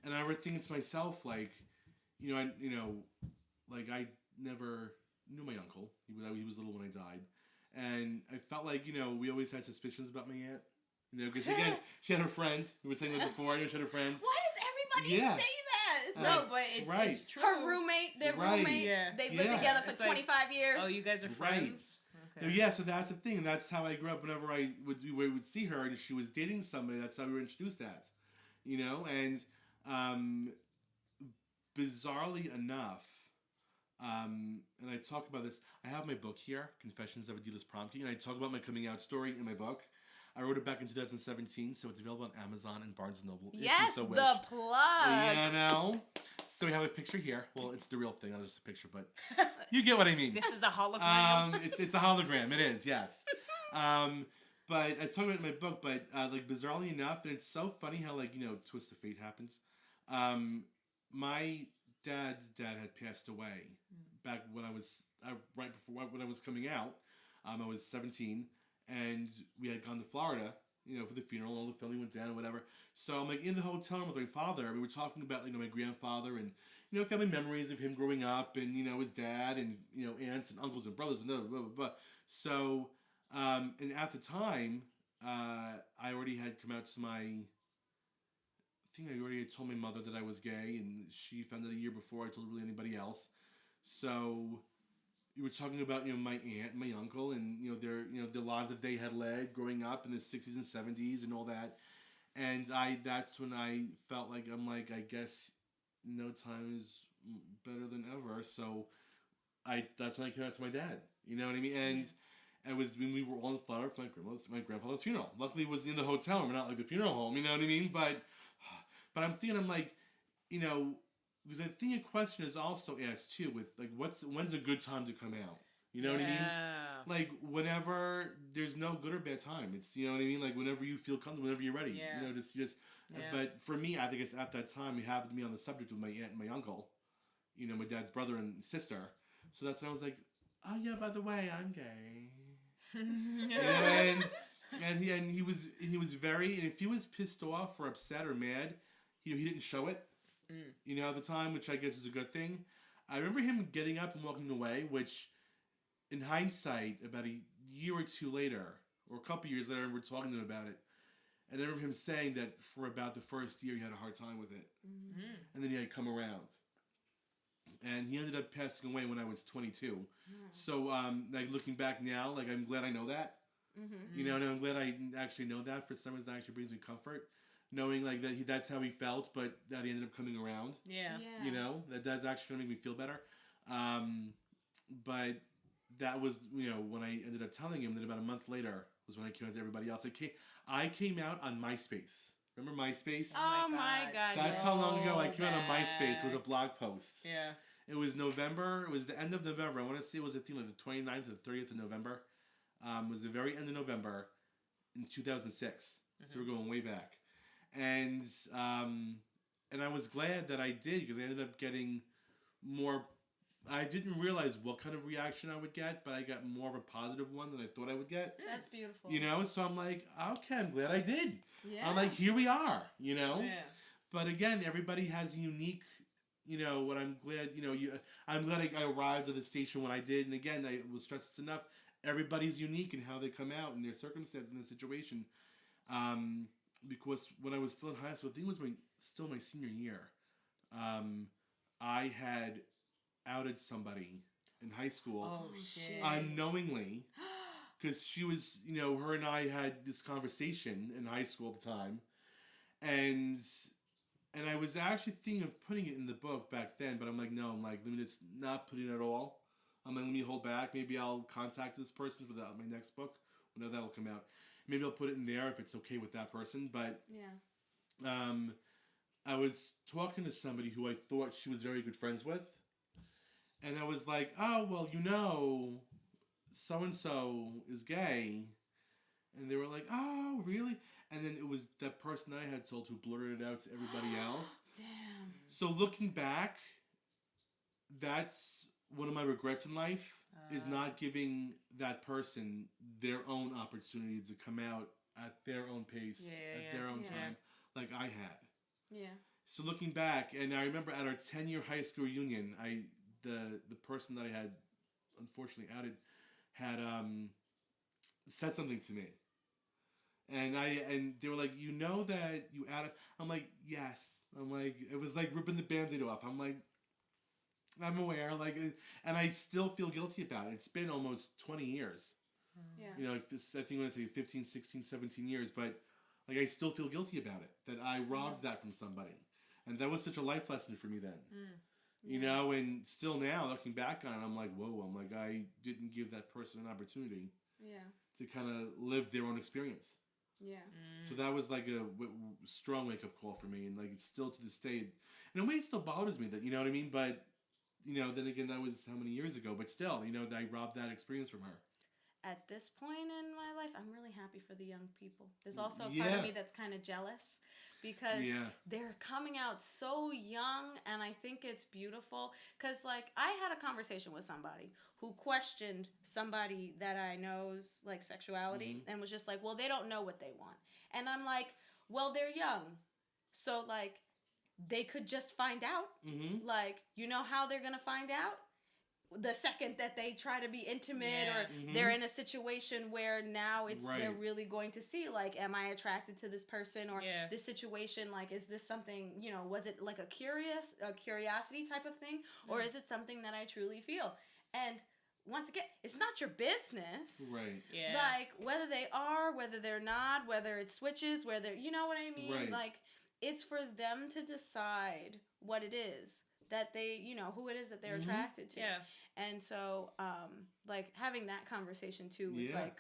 And I remember thinking to myself, like, I never knew my uncle. He was little when I died. And I felt like, we always had suspicions about my aunt. Because again, she had her friend. We were saying that before. She had her friend. Why does everybody Yeah. say that? It's No, like but it's true. her roommate, their Right. roommate. Yeah. They've lived Yeah. together for It's like, 25 years. Oh, you guys are Right. friends? Okay. Yeah, so that's the thing. And that's how I grew up. Whenever we would see her and she was dating somebody, that's how we were introduced as. And bizarrely enough, and I talk about this. I have my book here, Confessions of a D-List Prom King, and I talk about my coming out story in my book. I wrote it back in 2017, so it's available on Amazon and Barnes & Noble. Yes, if you so wish. the plug. You know? So we have a picture here. Well, it's the real thing, not just a picture, but you get what I mean. This is a hologram. It's a hologram. It is, yes. But I talk about it in my book, but like, bizarrely enough, and it's so funny how, like, twist of fate happens. My dad's dad had passed away back when I was right before when I was coming out. I was 17, and we had gone to Florida, for the funeral. All the family went down or whatever. So I'm like in the hotel room with my father. We were talking about, my grandfather and family memories of him growing up, and his dad, and aunts and uncles and brothers and blah blah blah. Blah. So and at the time, I already had come out to I think I already had told my mother that I was gay, and she found out a year before I told really anybody else. So we were talking about my aunt and my uncle, and their the lives that they had led growing up in the 60s and 70s and all that. And that's when I felt like I guess no time is better than ever. So that's when I came out to my dad. You know what I mean? And it was when we were all in Florida for my grandfather's funeral. Luckily, it was in the hotel room, not like the funeral home. You know what I mean? But I'm thinking, because I think a question is also asked too with like, when's a good time to come out? You know what I mean? Like, whenever there's no good or bad time. It's, you know what I mean? Like, whenever you feel comfortable, whenever you're ready. Yeah. Just. Yeah. But for me, I think it's at that time we happened to be on the subject with my aunt and my uncle. My dad's brother and sister. So that's when I was like, oh yeah, by the way, I'm gay. And he was very, and if he was pissed off or upset or mad, he didn't show it. At the time, which I guess is a good thing. I remember him getting up and walking away, which, in hindsight, about a year or two later, or a couple years later, I remember talking to him about it. And I remember him saying that for about the first year, he had a hard time with it. And then he had come around. And he ended up passing away when I was 22. So, like, looking back now, like, I'm glad I know that. And I'm glad I actually know that. For some reason, that actually brings me comfort. Knowing, like, that that's how he felt, but that he ended up coming around. Yeah. That's actually going to make me feel better. But that was, when I ended up telling him that about a month later was when I came out to everybody else. I came out on MySpace. Remember MySpace? Oh my God. That's how long ago I came out on MySpace. It was a blog post. Yeah. It was November. It was the end of November. I want to say it was, like the 29th or the 30th of November. It was the very end of November in 2006. So we're going way back. And I was glad that I did, because I ended up getting more I didn't realize what kind of reaction I would get, but I got more of a positive one than I thought I would get. That's beautiful. You know, so I'm like, okay, I'm glad I did. Yeah. I'm like, here we are, you know? Yeah. But again, everybody has a unique, you know, what I'm glad, you know, I'm glad I arrived at the station when I did. And again, I will stress this enough. Everybody's unique in how they come out and their circumstances in the situation. Because when I was still in high school, I think it was still my senior year, I had outed somebody in high school Oh, shit. unknowingly. Because she was, you know, her and I had this conversation in high school at the time. And I was actually thinking of putting it in the book back then, but I'm like, no, let me just not put it at all. I'm like, let me hold back. Maybe I'll contact this person for my next book, whenever that will come out. Maybe I'll put it in there if it's okay with that person. But yeah. I was talking to somebody who I thought she was very good friends with. And I was like, oh, well, you know, so-and-so is gay. And they were like, oh, really? And then it was that person I had told who blurted it out to everybody else. Damn. So looking back, that's one of my regrets in life, is not giving that person their own opportunity to come out at their own pace, their own time, like I had. Yeah. So looking back, and I remember at our 10-year high school reunion, the person that I had unfortunately outed had said something to me. And they were like, you know that you outed. I'm like, yes. I'm like, it was like ripping the Band-Aid off. I'm like, I'm aware. Like, and I still feel guilty about it. It's been almost 20 years. Yeah. You know, I think I'm going to say 15, 16, 17 years, but like I still feel guilty about it. That I robbed that from somebody. And that was such a life lesson for me then. You know, and still now, looking back on it, I'm like, whoa, I'm like, I didn't give that person an opportunity to kind of live their own experience. Yeah. So that was like a strong wake-up call for me. And like, it's still to this day, in a way, it still bothers me that, you know what I mean? But, you know, then again, that was how many years ago? But still, you know, I robbed that experience from her. At this point in my life, I'm really happy for the young people. There's also a part of me that's kind of jealous because they're coming out so young, and I think it's beautiful. Because, like, I had a conversation with somebody who questioned somebody that I know's, like, sexuality and was just like, well, they don't know what they want. And I'm like, well, they're young. So, like, they could just find out. Like, you know how they're going to find out? The second that they try to be intimate or they're in a situation where now it's they're really going to see, like, am I attracted to this person, or this situation, like, is this something, you know, was it like a curiosity type of thing, or is it something that I truly feel? And once again, it's not your business. Right. Yeah. Like, whether they are, whether they're not, whether it switches, whether, you know what I mean? Right. Like, it's for them to decide what it is that they, you know, who it is that they're attracted to. Yeah. And so, like, having that conversation, too, was, like,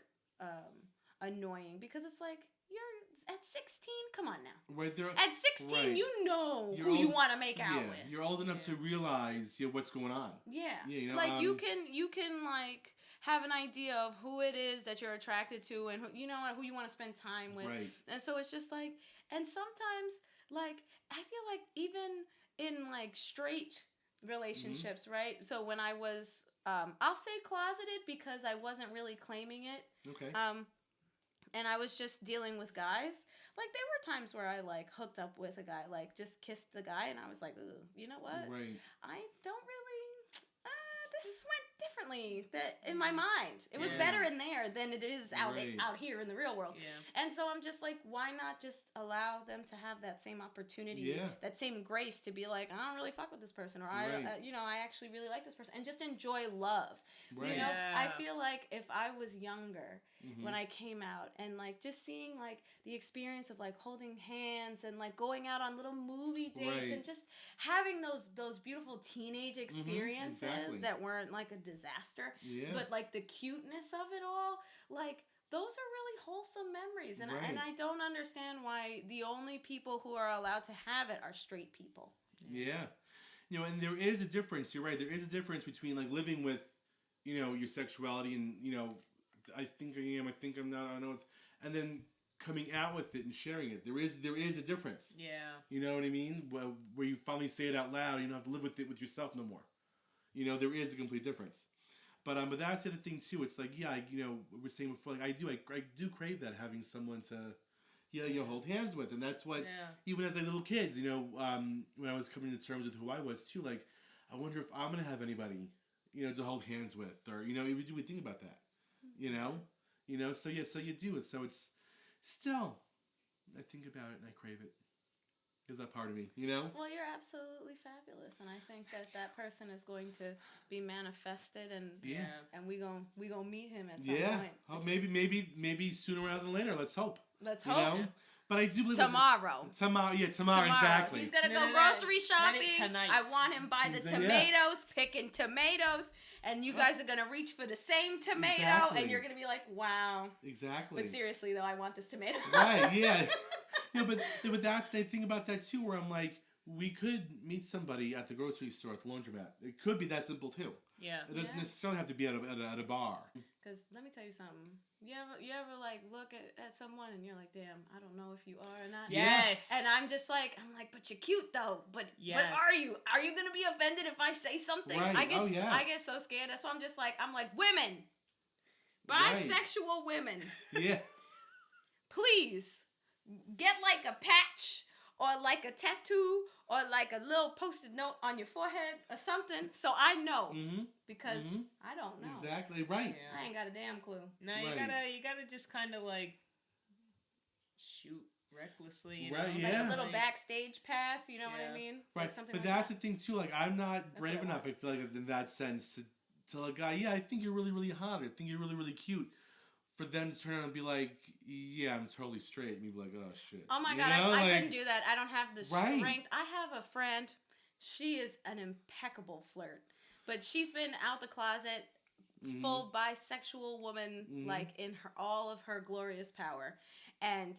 annoying. Because it's like, you're at 16? Come on now. Right there. At 16, you know who you want to make out with. You're old enough to realize what's going on. Yeah. You know, like, you can, like, have an idea of who it is that you're attracted to and, who, you know, who you want to spend time with. Right. And so it's just, like, and sometimes, like, I feel like even in, like, straight relationships, right? So when I was, I'll say closeted because I wasn't really claiming it. Okay. And I was just dealing with guys. Like, there were times where I, like, hooked up with a guy, like, just kissed the guy, and I was like, ugh, you know what? Right. I don't really, this went differently in my mind. It was better in there than it is out here in the real world. Yeah. And so I'm just like, why not just allow them to have that same opportunity, that same grace to be like, I don't really fuck with this person, or I actually really like this person, and just enjoy love. Right. You know, I feel like if I was younger when I came out, and like just seeing like the experience of like holding hands and like going out on little movie dates and just having those beautiful teenage experiences that weren't like a disaster, but like the cuteness of it all, like those are really wholesome memories. And I don't understand why the only people who are allowed to have it are straight people. Yeah. You know, and there is a difference. You're right. There is a difference between like living with, you know, your sexuality and, you know, I think I am, I think I'm not, I don't know. And then coming out with it and sharing it. There is a difference. Yeah. You know what I mean? Where you finally say it out loud, you don't have to live with it with yourself no more. You know, there is a complete difference. But that's the other thing too. It's like, yeah, you know, we were saying before, like I do crave that, having someone to, hold hands with, and that's what even as like little kids, you know, when I was coming to terms with who I was too, like I wonder if I'm gonna have anybody, to hold hands with, or do we think about that, so yeah, so you do it, so it's still, I think about it and I crave it. Is that part of me, Well, you're absolutely fabulous, and I think that person is going to be manifested, and we gonna meet him at some point. Oh, maybe sooner rather than later. Let's hope. Let's hope. But I do believe tomorrow, exactly. He's gonna go grocery shopping. Tonight. I want him by the tomatoes, picking tomatoes, and you guys are gonna reach for the same tomato, and you're gonna be like, "Wow." Exactly. But seriously, though, I want this tomato. Right? Yeah. But that's the thing about that too, where I'm like, we could meet somebody at the grocery store, at the laundromat. It could be that simple too. Yeah. It doesn't necessarily have to be at a bar. Because let me tell you something. You ever like look at someone and you're like, damn, I don't know if you are or not. Yes. And I'm like, but you're cute though. But are you? Are you gonna be offended if I say something? Right. I get so scared. That's why I'm like, women, bisexual women. Yeah. Please get like a patch or like a tattoo or like a little post-it note on your forehead or something, so I know, because I don't know. Exactly right. Yeah. I ain't got a damn clue. No, you gotta just kind of like shoot recklessly, right? Like a little backstage pass, you know what I mean? Right. Like something but like that's that. the thing too. Like I'm not brave enough. I feel like in that sense to tell a guy, I think you're really really hot. I think you're really really cute. For them to turn around and be like, yeah, I'm totally straight. And be like, oh, shit. Oh, my God. I couldn't do that. I don't have the strength. I have a friend. She is an impeccable flirt. But she's been out the closet, full bisexual woman, like in all of her glorious power. And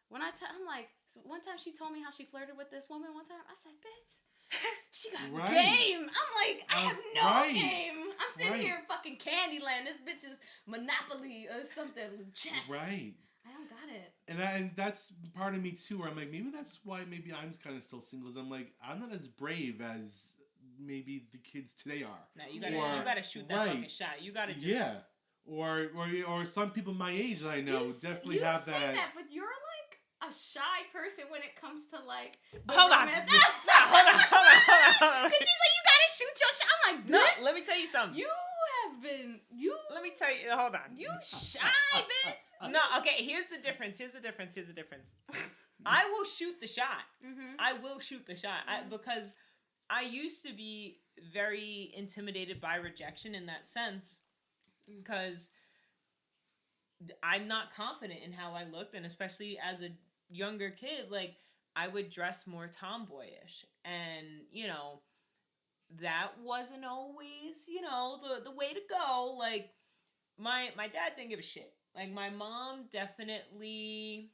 when I'm like, one time she told me how she flirted with this woman one time. I said, bitch. She got game. I'm like, I have no game. I'm sitting here fucking Candyland. This bitch is Monopoly or something. Chess. Right. I don't got it. And that's part of me too, where I'm like, maybe that's why I'm kind of still single. Is I'm like, I'm not as brave as maybe the kids today are. No, you gotta shoot that fucking shot. You gotta just or some people my age that I know definitely have that. You say that, but you're like a shy person when it comes to like hold on. Because she's like, you gotta shoot your shot. I'm like, bitch, no, let me tell you something. Let me tell you, hold on. You shy, bitch. No, okay, here's the difference. I will shoot the shot. I will shoot the shot. Because I used to be very intimidated by rejection in that sense. Because I'm not confident in how I looked, and especially as a younger kid, like I would dress more tomboyish, and that wasn't always the way to go. Like my dad didn't give a shit. Like my mom definitely,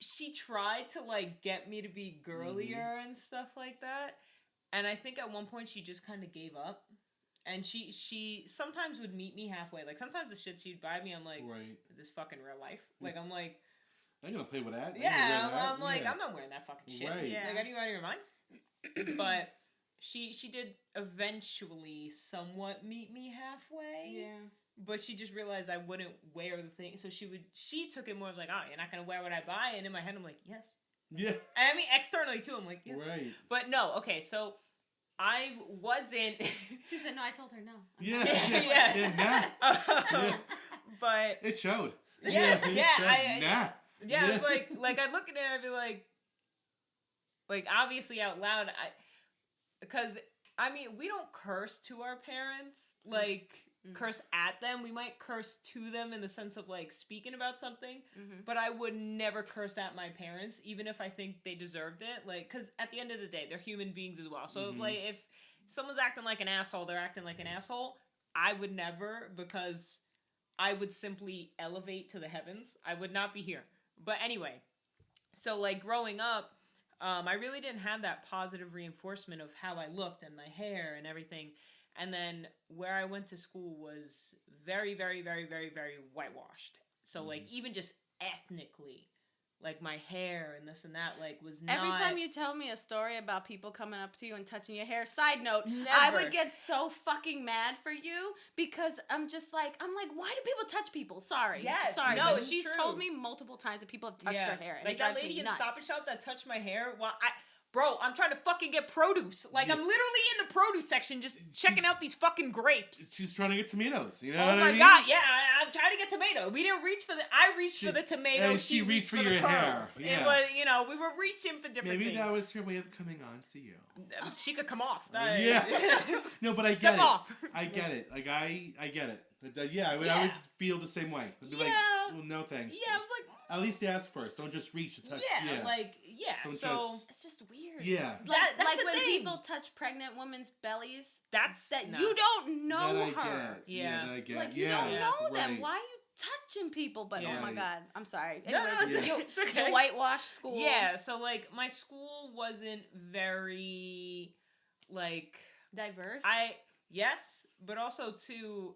she tried to like get me to be girlier and stuff like that, and I think at one point she just kind of gave up. And she sometimes would meet me halfway. Like, sometimes the shit she'd buy me, I'm like, is this fucking real life? Like, I'm like... I'm gonna play with that. Yeah, I'm like, I'm not wearing that fucking shit. Right. Yeah. Like, are you out of your mind? But she did eventually somewhat meet me halfway. Yeah. But she just realized I wouldn't wear the thing. So she took it more of like, oh, you're not gonna wear what I buy? And in my head, I'm like, yes. Yeah. And I mean, externally, too, I'm like, yes. Right. But no, okay, so... I wasn't. She said, "No, I told her no." Yeah. But it showed. Yeah. Nah. It's like I'd look at it and I'd be like obviously out loud, because I mean we don't curse to our parents, like curse at them. We might curse to them in the sense of like speaking about something, but I would never curse at my parents, even if I think they deserved it. Like, because at the end of the day, they're human beings as well. So if someone's acting like an asshole, they're acting like an asshole. I would never, because I would simply elevate to the heavens. I would not be here. But anyway, so like growing up, I really didn't have that positive reinforcement of how I looked and my hair and everything. And then where I went to school was very, very, very, very, very whitewashed. So like even just ethnically, like my hair and this and that, like was not. Every time you tell me a story about people coming up to you and touching your hair, side note, Never. I would get so fucking mad for you because I'm like, why do people touch people? Sorry. Yes, Sorry. no, but it's she's true. told me multiple times that people have touched her hair. And like it that drives lady me in nuts. Stop and Shop that touched my hair. Well, Bro, I'm trying to fucking get produce. Like, Yeah. I'm literally in the produce section just checking out these fucking grapes. She's trying to get tomatoes. You know Oh what I my mean? god, yeah, I'm trying to get tomato. We didn't reach for the. I reached for the tomato. and she reached for the your hair. pearls. Yeah. It was, you know, we were reaching for different Maybe things. that was her way of coming on to you. She could come off. Yeah. No, but I Step get it. off. I get it. Like, I get it. But, yeah, I would Yeah. feel the same way. I'd be like, Yeah. well, no thanks. Yeah, I was like, At least ask first. Don't just reach to touch. yeah, like, yeah. Don't So just- It's just weird. Yeah. Like, that's like the when thing. people touch pregnant women's bellies that's that no. you don't know That I her. get. Yeah. That I get. Like, you yeah. don't know them. Right. Why are you touching people? But, Yeah. oh my Right. God. I'm sorry. No, Anyways, it's okay. you, It's okay. you whitewash school. Yeah, so like my school wasn't very like Diverse. yes, but also too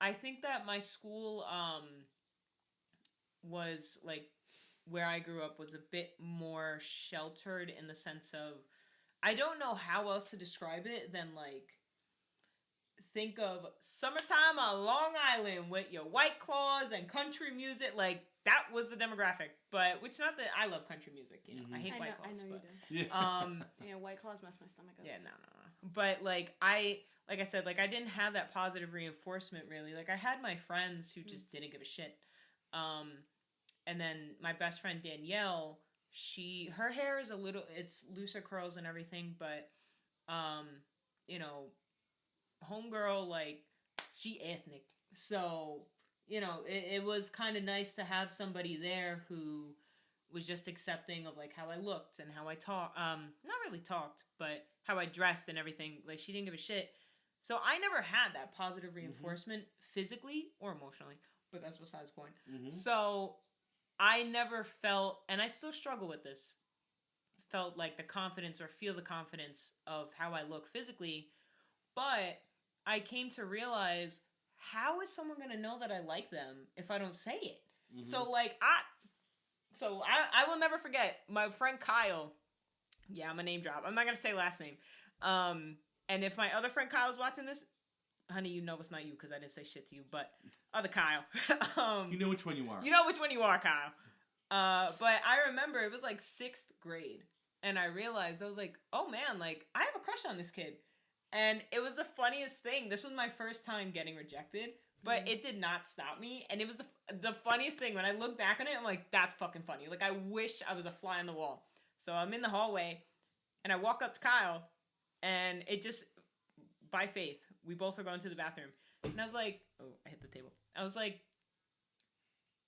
I think that my school was like where I grew up was a bit more sheltered in the sense of I don't know how else to describe it than like think of summertime on Long Island with your White Claws and country music. Like that was the demographic, but which not that I love country music. You know, I hate I know, White Claws. I know but, you do. Yeah. Yeah, White Claws mess my stomach up. yeah, no. But like I said, like I didn't have that positive reinforcement really. Like I had my friends who just didn't give a shit. And then my best friend Danielle, her hair is it's looser curls and everything, but you know, homegirl, like she ethnic. So, you know, it was kind of nice to have somebody there who was just accepting of like how I looked and how I talked. Not really talked, but how I dressed and everything. Like she didn't give a shit. So I never had that positive reinforcement physically or emotionally, but that's besides the point. Mm-hmm. So I never felt, and I still struggle with this, felt like the confidence or feel the confidence of how I look physically, but I came to realize, how is someone going to know that I like them if I don't say it? Mm-hmm. So like, I will never forget my friend Kyle. Yeah, I'm a name drop. I'm not going to say last name. And if my other friend Kyle is watching this, honey, you know it's not you because I didn't say shit to you, but other Kyle. You know which one you are. You know which one you are, Kyle. But I remember it was like 6th grade, and I realized, I was like, oh man, like I have a crush on this kid. And it was the funniest thing. This was my first time getting rejected, but it did not stop me. And it was the funniest thing. When I look back on it, I'm like, that's fucking funny. Like I wish I was a fly on the wall. So I'm in the hallway, and I walk up to Kyle, and it just, by faith, we both are going to the bathroom. And I was like, oh, I hit the table. I was like,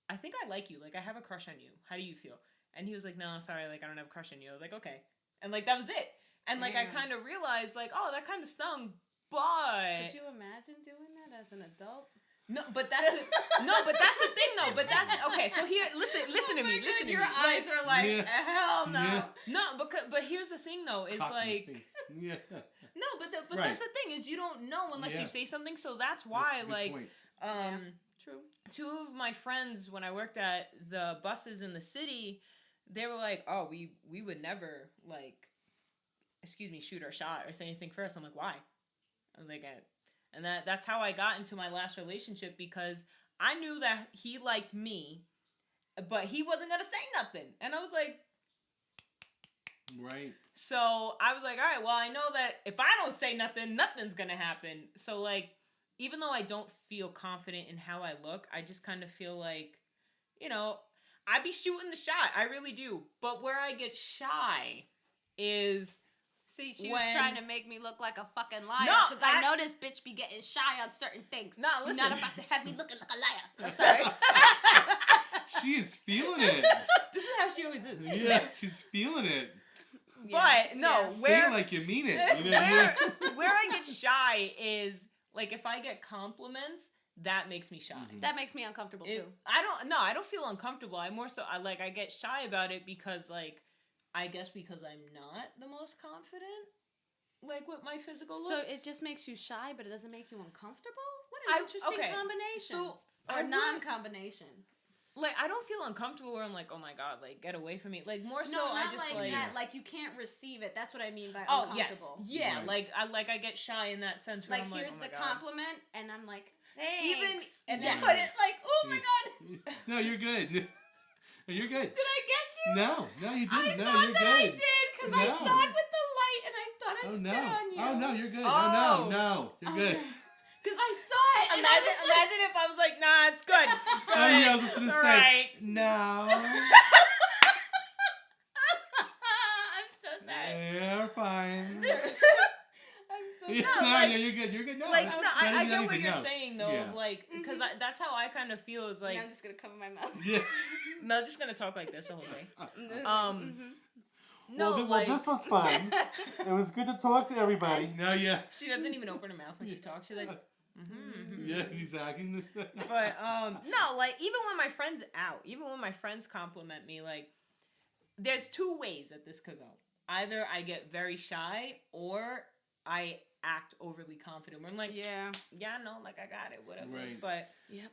I think I like you. Like, I have a crush on you. How do you feel? And he was like, no, sorry, like, I don't have a crush on you. I was like, okay. And, like, that was it. And, like, I kind of realized, like, oh, that kind of stung, but... Could you imagine doing that as an adult? No, but that's the thing, though. But that's... Okay, so here, listen to me. Listen to me. Your eyes are like, Yeah. hell no. Yeah. No, but here's the thing, though. Is, Cock in the like... face. Yeah. No, but Right. that's the thing, is you don't know unless Yeah. you say something. So that's why, That's a good like... point. Yeah. True. 2 of my friends, when I worked at the buses in the city, they were like, oh, we would never, like, shoot our shot or say anything first. I'm like, why? I was like, and that's how I got into my last relationship, because I knew that he liked me, but he wasn't going to say nothing. And I was like... Right. So I was like, all right, well, I know that if I don't say nothing, nothing's going to happen. So, like, even though I don't feel confident in how I look, I just kind of feel like, you know, I be shooting the shot. I really do. But where I get shy is... See, she was trying to make me look like a fucking liar. No, because I know this bitch be getting shy on certain things. No, listen. You're not about to have me looking like a liar. I'm sorry. She is feeling it. This is how she always is. Yeah, she's feeling it. But, no, Yes. Say it like you mean it. You know? where I get shy is, like, if I get compliments, that makes me shy. Mhm. That makes me uncomfortable, too. I don't feel uncomfortable. I more so, I get shy about it because, like, I guess because I'm not the most confident, like, with my physical So looks. it just makes you shy, but it doesn't make you uncomfortable? What I- an interesting okay, combination. so or I would- non-combination. like, I don't feel uncomfortable where I'm like, oh my god, like, get away from me. Like, more so, No, not I just like that. Like, you can't receive it. That's what I mean by oh, yes. uncomfortable. Yeah, Right. I get shy in that sense where Like, I'm like, here's oh my the god. compliment, and I'm like, thanks. Even- and yes. then put it like, oh my god. No, you're good. No, you're good. Did I get you? No, you I didn't. No, thought you're that good. I did, because I No. saw it with the light, and I thought I Oh spit no. on you. Oh no, you're good. Oh. Oh no, you're good. Because I saw it, and I was like, Imagine if I was like, nah, it's good. It's good. Oh yeah, I was just It's gonna all say right. no. I'm so sorry. You're fine. I'm so Yeah, sorry. no, like- yeah, you're good. You're good. No, Like, Okay. no, I Better get than what anything, you're no. saying, though, Yeah. of, like, because that's how I kind of feel, is like, Yeah, I'm just going to cover my mouth. Yeah. no, I'm just going to talk like this the whole day. Mhm. No, well, like, this was fun. It was good to talk to everybody. No, yeah. she doesn't even open her mouth when she talks. She's like, Yeah, exactly. But, no, like, even when my friends out, even when my friends compliment me, like, there's two ways that this could go. Either I get very shy, or I act overly confident. Where I'm like, Yeah. no, like, I got it, whatever. Right. But, Yep.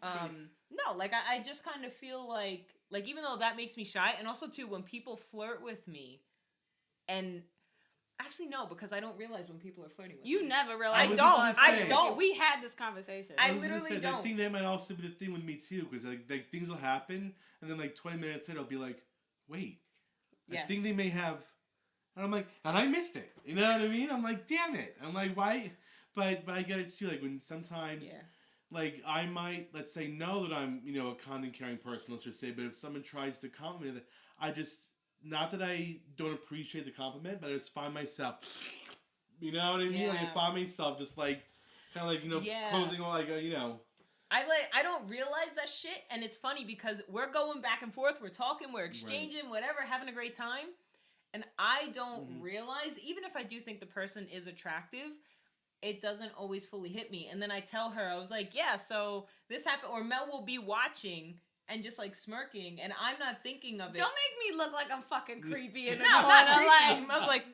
no, like, I just kind of feel like, even though that makes me shy, and also, too, when people flirt with me, and actually, no, because I don't realize when people are flirting with me. You never realize. I don't. I don't. We had this conversation. I was gonna literally say, don't. I think that might also be the thing with me too, because like things will happen, and then like 20 minutes later, I'll be like, wait, Yes. I think they may have, and I'm like, and I missed it. You know what I mean? I'm like, damn it. I'm like, why? But I get it too. Like when sometimes, Yeah. like I might, let's say, know that I'm, a kind and caring person. Let's just say, but if someone tries to compliment it, I just, not that I don't appreciate the compliment, but I just find myself, you know what I mean? Like I Yeah. find myself just like, kind of like, Yeah. closing all like, I don't realize that shit, and it's funny because we're going back and forth, we're talking, we're exchanging, whatever, having a great time, and I don't realize, even if I do think the person is attractive, it doesn't always fully hit me. And then I tell her, I was like, yeah, so this happened, or Mel will be watching and just like smirking, and I'm not thinking of it. Don't make me look like I'm fucking creepy in the No, corner. not Like, creepy. I was like,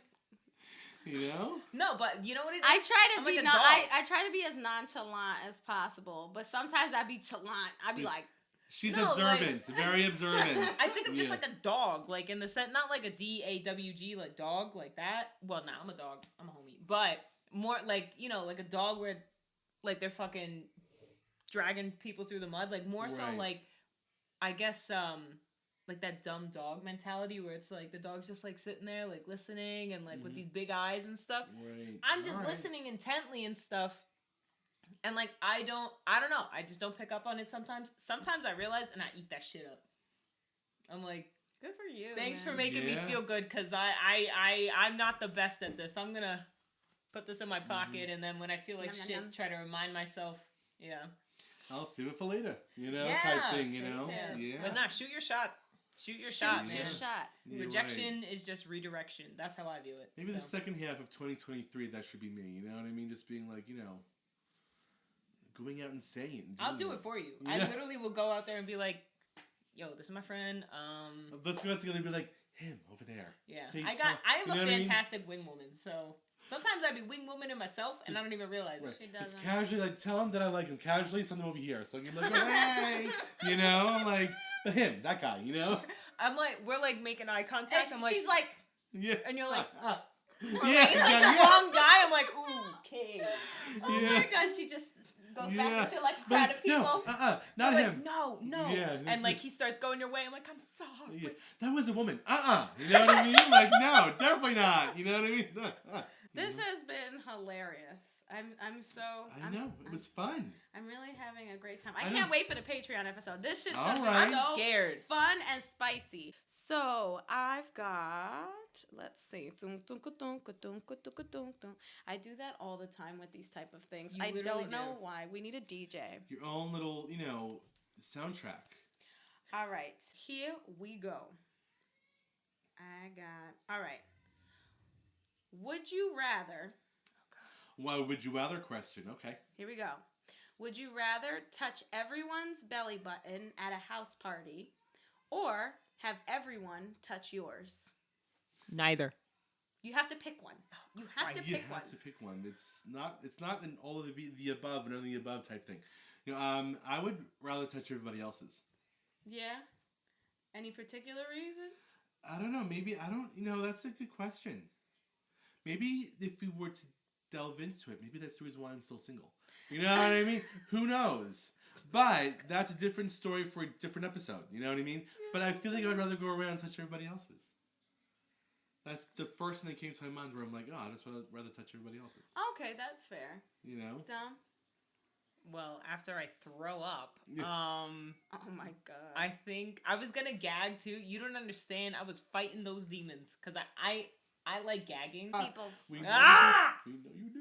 No, but you know what it is? I try to I'm be like a not. dog. I try to be as nonchalant as possible, but sometimes I be chalant. I be like, she's No, observant, very observant. I think I'm just Yeah. like a dog, like in the sense, not like a DAWG, like dog, like that. Well, nah, I'm a dog. I'm a homie. But more like, like a dog where, like, they're fucking dragging people through the mud. Like, more so, Right. like, I guess, like that dumb dog mentality where it's like the dog's just like sitting there, like listening and like with these big eyes and stuff. Right. I'm just Alright. listening intently and stuff. And like, I don't know. I just don't pick up on it sometimes. Sometimes I realize and I eat that shit up. I'm like, good for you. thanks man. for making me Yeah. feel good, because I'm not the best at this. I'm gonna put this in my pocket, and then when I feel like Yum, yum, shit, yums. try to remind myself. Yeah. I'll save it for later, Yeah. type thing, Yeah. Yeah. But nah, shoot your shot. Shoot your shot, Shoot man. your shot. You're Rejection right. is just redirection. That's how I view it. Maybe the So. second half of 2023, that should be me. You know what I mean? Just being like, going out and saying it. I'll do it for you. I Yeah. literally will go out there and be like, "Yo, this is my friend." Let's go together and be like, him over there. Yeah, See, I am you know a what I mean? fantastic wing woman. So sometimes I be wing womaning myself, and I don't even realize Right. it. She It's doesn't. casually like, tell him that I like him casually, send him over here. So you're like, hey, I'm like, but him, that guy, I'm like, we're like making eye contact. I'm And like, she's like, Yeah. and you're like, yeah, he's like the yeah. wrong guy. I'm like, ooh, okay. oh Yeah. my god, she just goes Yeah. back into like a But crowd of people. No, not I'm like, him. no. Yeah, and that's like it. he starts going your way. I'm like, I'm sorry. Yeah, that was a woman. You know what I mean? Like, no, definitely not. You know what I mean? This has been hilarious. I know. It was fun. I'm really having a great time. I I can't know. wait for the Patreon episode. This shit's All gonna right. be I'm so scared. fun and spicy. So I've got, let's see. I do that all the time with these type of things. You I literally don't know do. why. We need a DJ. Your own little, soundtrack. All right, here we go. All right. Would you rather, Well, would you rather question? Okay. here we go. Would you rather touch everyone's belly button at a house party or have everyone touch yours? Neither. You have to pick one. You have to You pick one. have to pick one. It's not an all of the above and only the above type thing. I would rather touch everybody else's. Yeah. Any particular reason? I don't know. Maybe I don't. That's a good question. Maybe if we were to delve into it, maybe that's the reason why I'm still single. You know what I mean? Who knows? But that's a different story for a different episode. You know what I mean? But I feel like I'd rather go around and touch everybody else's. That's the first thing that came to my mind where I'm like, oh, I just would rather touch everybody else's. Okay, that's fair. Dumb. Well, after I throw up, Oh my god. I think I was gonna gag too. You don't understand. I was fighting those demons because I like gagging. People. We know you do.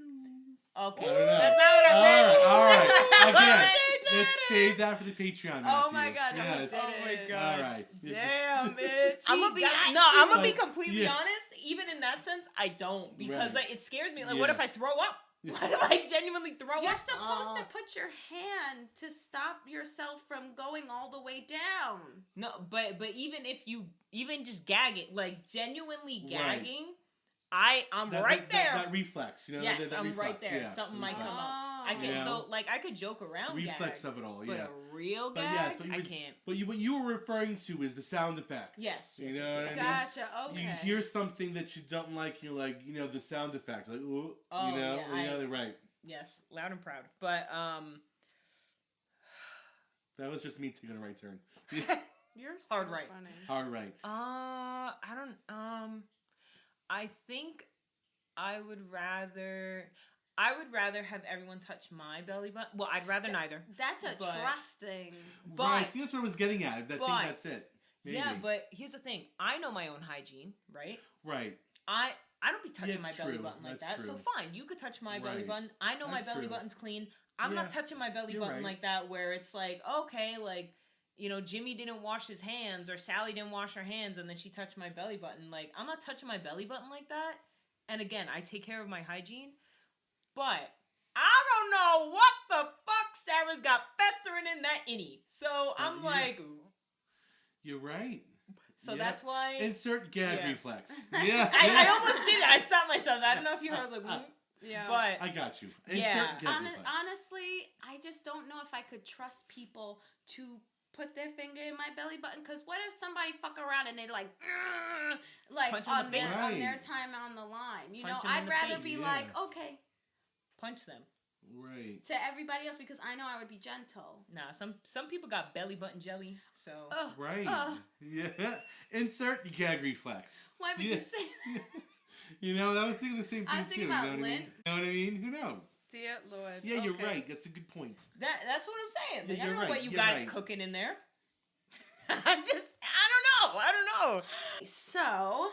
Okay. I don't know. That's not what I meant. All right. Again, They let's did save that for the Patreon. Oh Matthew. my god. No, Yes. he did Oh my it. god. All right. Damn, bitch. I'm gonna be you. completely Yeah. honest. Even in that sense, I don't because Right. it scares me. Like, what Yeah. if I throw up? What if I genuinely throw You're up? supposed to put your hand to stop yourself from going all the way down. No, but even if you just gagging, like genuinely Right. gagging, I'm right there. That reflex, Yes, that I'm reflex, right there. yeah, Something might come reflex. up. I can Yeah. so like I could joke around Reflex gag, of it all, but yeah. a real But gag, yes, but I can't. But what you were referring to is the sound effect. Yes, You yes, know yes, what yes. I mean? Gotcha. Okay. You hear something that you don't like, and you're like, the sound effect, like, ooh, Oh, yeah, they're right. Yes, loud and proud. But That was just me taking a right turn. You're so Hard right. funny. Hard right. I don't. I think I would rather have everyone touch my belly button. Well, I'd rather neither. That's a But- trust thing. But Right, I think that's what I was getting at. I think but- that's it. Maybe. yeah, but here's the thing. I know my own hygiene, right? Right. I don't be touching Yeah, my it's belly true. button like That's that. So true. fine, you could touch my belly Right. button. I know my That's belly true. button's clean. I'm Yeah. not touching my belly You're button right. like that where it's like, okay, like, Jimmy didn't wash his hands or Sally didn't wash her hands and then she touched my belly button. Like, I'm not touching my belly button like that. And again, I take care of my hygiene. But I don't know what the fuck Sarah's got festering in that innie. So I'm yeah. like, You're right. so Yeah. that's why... Insert gag Yeah. reflex. Yeah. I almost did it. I stopped myself. I don't know if you heard. I was like, Yeah. but I got you. Insert Yeah. gag reflex. Honestly, I just don't know if I could trust people to put their finger in my belly button. Because what if somebody fuck around and they like Punch 'em in on the their face. on their Right. time on the line? You Punch know, 'em in I'd the rather face. be Yeah. like, okay, punch them. Right. to everybody else because I know I would be gentle. Nah, some people got belly button jelly. So Ugh, Right. ugh. Yeah. Insert gag reflex. Why would Yeah. you say that? I was thinking the same thing I was too. thinking about you know what I mean? lint. You know what I mean? Who knows? Dear Lord. Yeah, you're Okay. right. That's a good point. that's what I'm saying. Like, Yeah, I you're don't know right, what you you're got right. cooking in there. I don't know. So,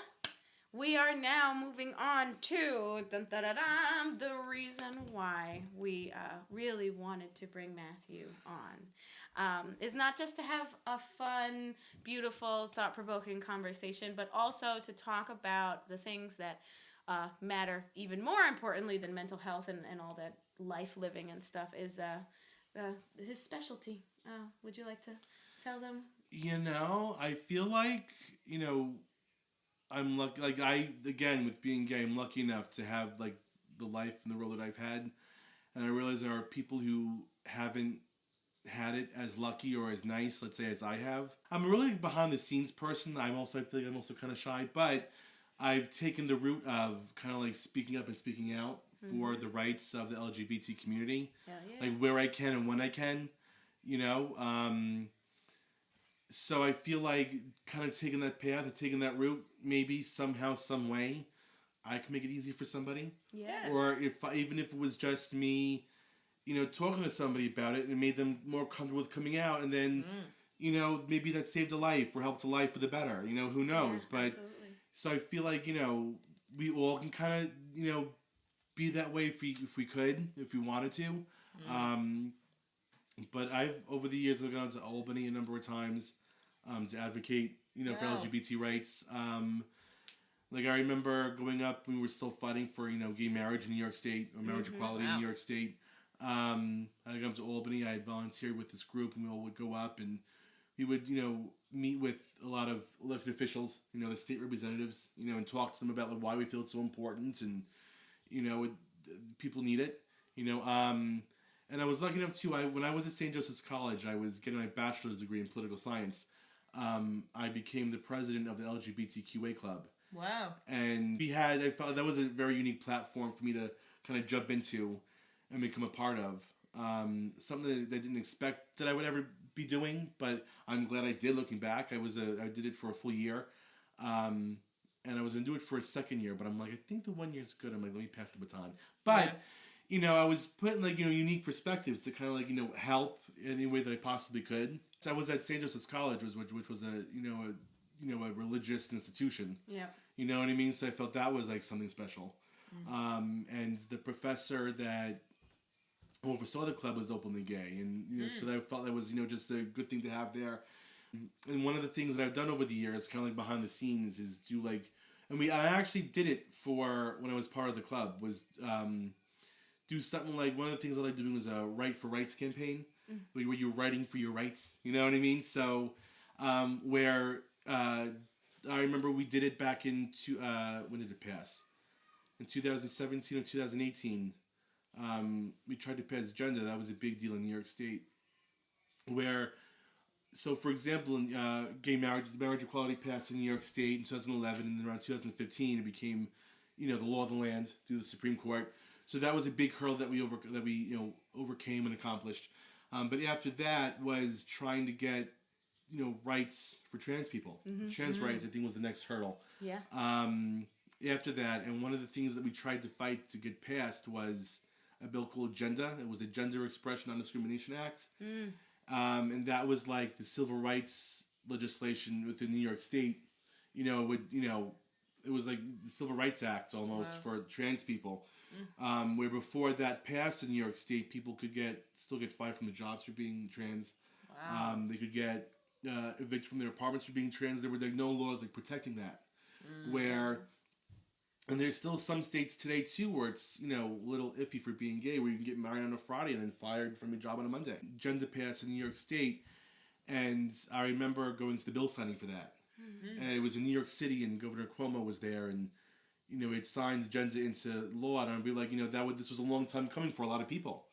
we are now moving on to the reason why we really wanted to bring Matthew on. Is not just to have a fun, beautiful, thought-provoking conversation, but also to talk about the things that matter even more importantly than mental health and all that life living and stuff is his specialty. Would you like to tell them? I feel like, I'm lucky, again, with being gay, I'm lucky enough to have, the life and the role that I've had. And I realize there are people who haven't had it as lucky or as nice, let's say, as I have. I'm a really behind-the-scenes person. I feel like I'm also kind of shy, but I've taken the route of kind of, speaking up and speaking out for the rights of the LGBT community. Hell yeah. Where I can and when I can, So I feel like kind of taking that path, or taking that route, maybe somehow, some way, I can make it easy for somebody. Yeah. Or even if it was just me, talking to somebody about it and made them more comfortable with coming out, and then, maybe that saved a life or helped a life for the better. Who knows? Yeah, but absolutely. so I feel like we all can kind of be that way if we could, if we wanted to. But over the years, I've gone to Albany a number of times to advocate, for LGBT rights. I remember growing up, we were still fighting for, gay marriage in New York State, or marriage equality in New York State. I got to Albany. I had volunteered with this group, and we all would go up, and we would, meet with a lot of elected officials, the state representatives, and talk to them about why we feel it's so important, and, people need it, And I was lucky enough to, when I was at St. Joseph's College, I was getting my bachelor's degree in political science. I became the president of the LGBTQA club. Wow. And I felt that was a very unique platform for me to kind of jump into and become a part of. Something that I didn't expect that I would ever be doing, but I'm glad I did looking back. I did it for a full year. And I was going to do it for a second year, but I'm like, I think the 1 year is good. I'm like, let me pass the baton. But, I was putting unique perspectives to kind of help in any way that I possibly could. So I was at St. Joseph's College, which was a religious institution. Yeah. You know what I mean? So I felt that was like something special. And the professor that oversaw the club was openly gay, and so I felt that was just a good thing to have there. And one of the things that I've done over the years, kind of like behind the scenes, is do I actually did it for when I was part of the club, was do something like, one of the things I like doing was a Right for Rights campaign, where you're writing for your rights, you know what I mean? So, where I remember we did it back in, when did it pass? In 2017 or 2018, we tried to pass gender. That was a big deal in New York State, where... So, for example, gay marriage equality passed in New York State in 2011, and then around 2015, it became, the law of the land through the Supreme Court. So that was a big hurdle that we overcame and accomplished. But after that was trying to get, rights for trans people. Trans rights, I think, was the next hurdle. Yeah. After that, and one of the things that we tried to fight to get passed was a bill called GENDA. It was the Gender Expression Non-Discrimination Act. And that was like the civil rights legislation within New York State. It was like the Civil Rights Act almost for trans people. Where before that passed in New York State, people could still get fired from the jobs for being trans. Wow. They could get evicted from their apartments for being trans. There were no laws protecting that. And there's still some states today too where it's a little iffy for being gay, where you can get married on a Friday and then fired from your job on a Monday. Gender passed in New York State, and I remember going to the bill signing for that. And it was in New York City, and Governor Cuomo was there, and it signed gender into law, and I'd be like, this was a long time coming for a lot of people.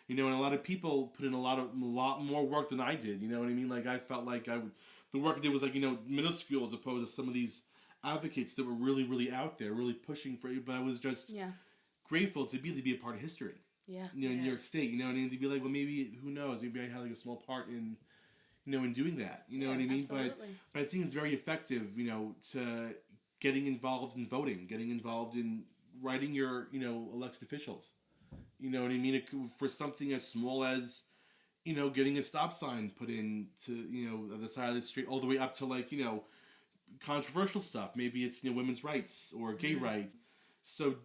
And a lot of people put in a lot more work than I did. You know what I mean? Like, I felt like the work I did was minuscule as opposed to some of these advocates that were really, really out there, really pushing for it. But I was just grateful to be a part of history. Yeah. In New York State, and to be like, well, maybe, who knows? Maybe I had a small part in, in doing that. You know what I mean? Absolutely. But I think it's very effective, to getting involved in voting, getting involved in writing your, elected officials. You know what I mean? For something as small as, getting a stop sign put in to, the side of the street, all the way up to controversial stuff. Maybe it's women's rights or gay rights. So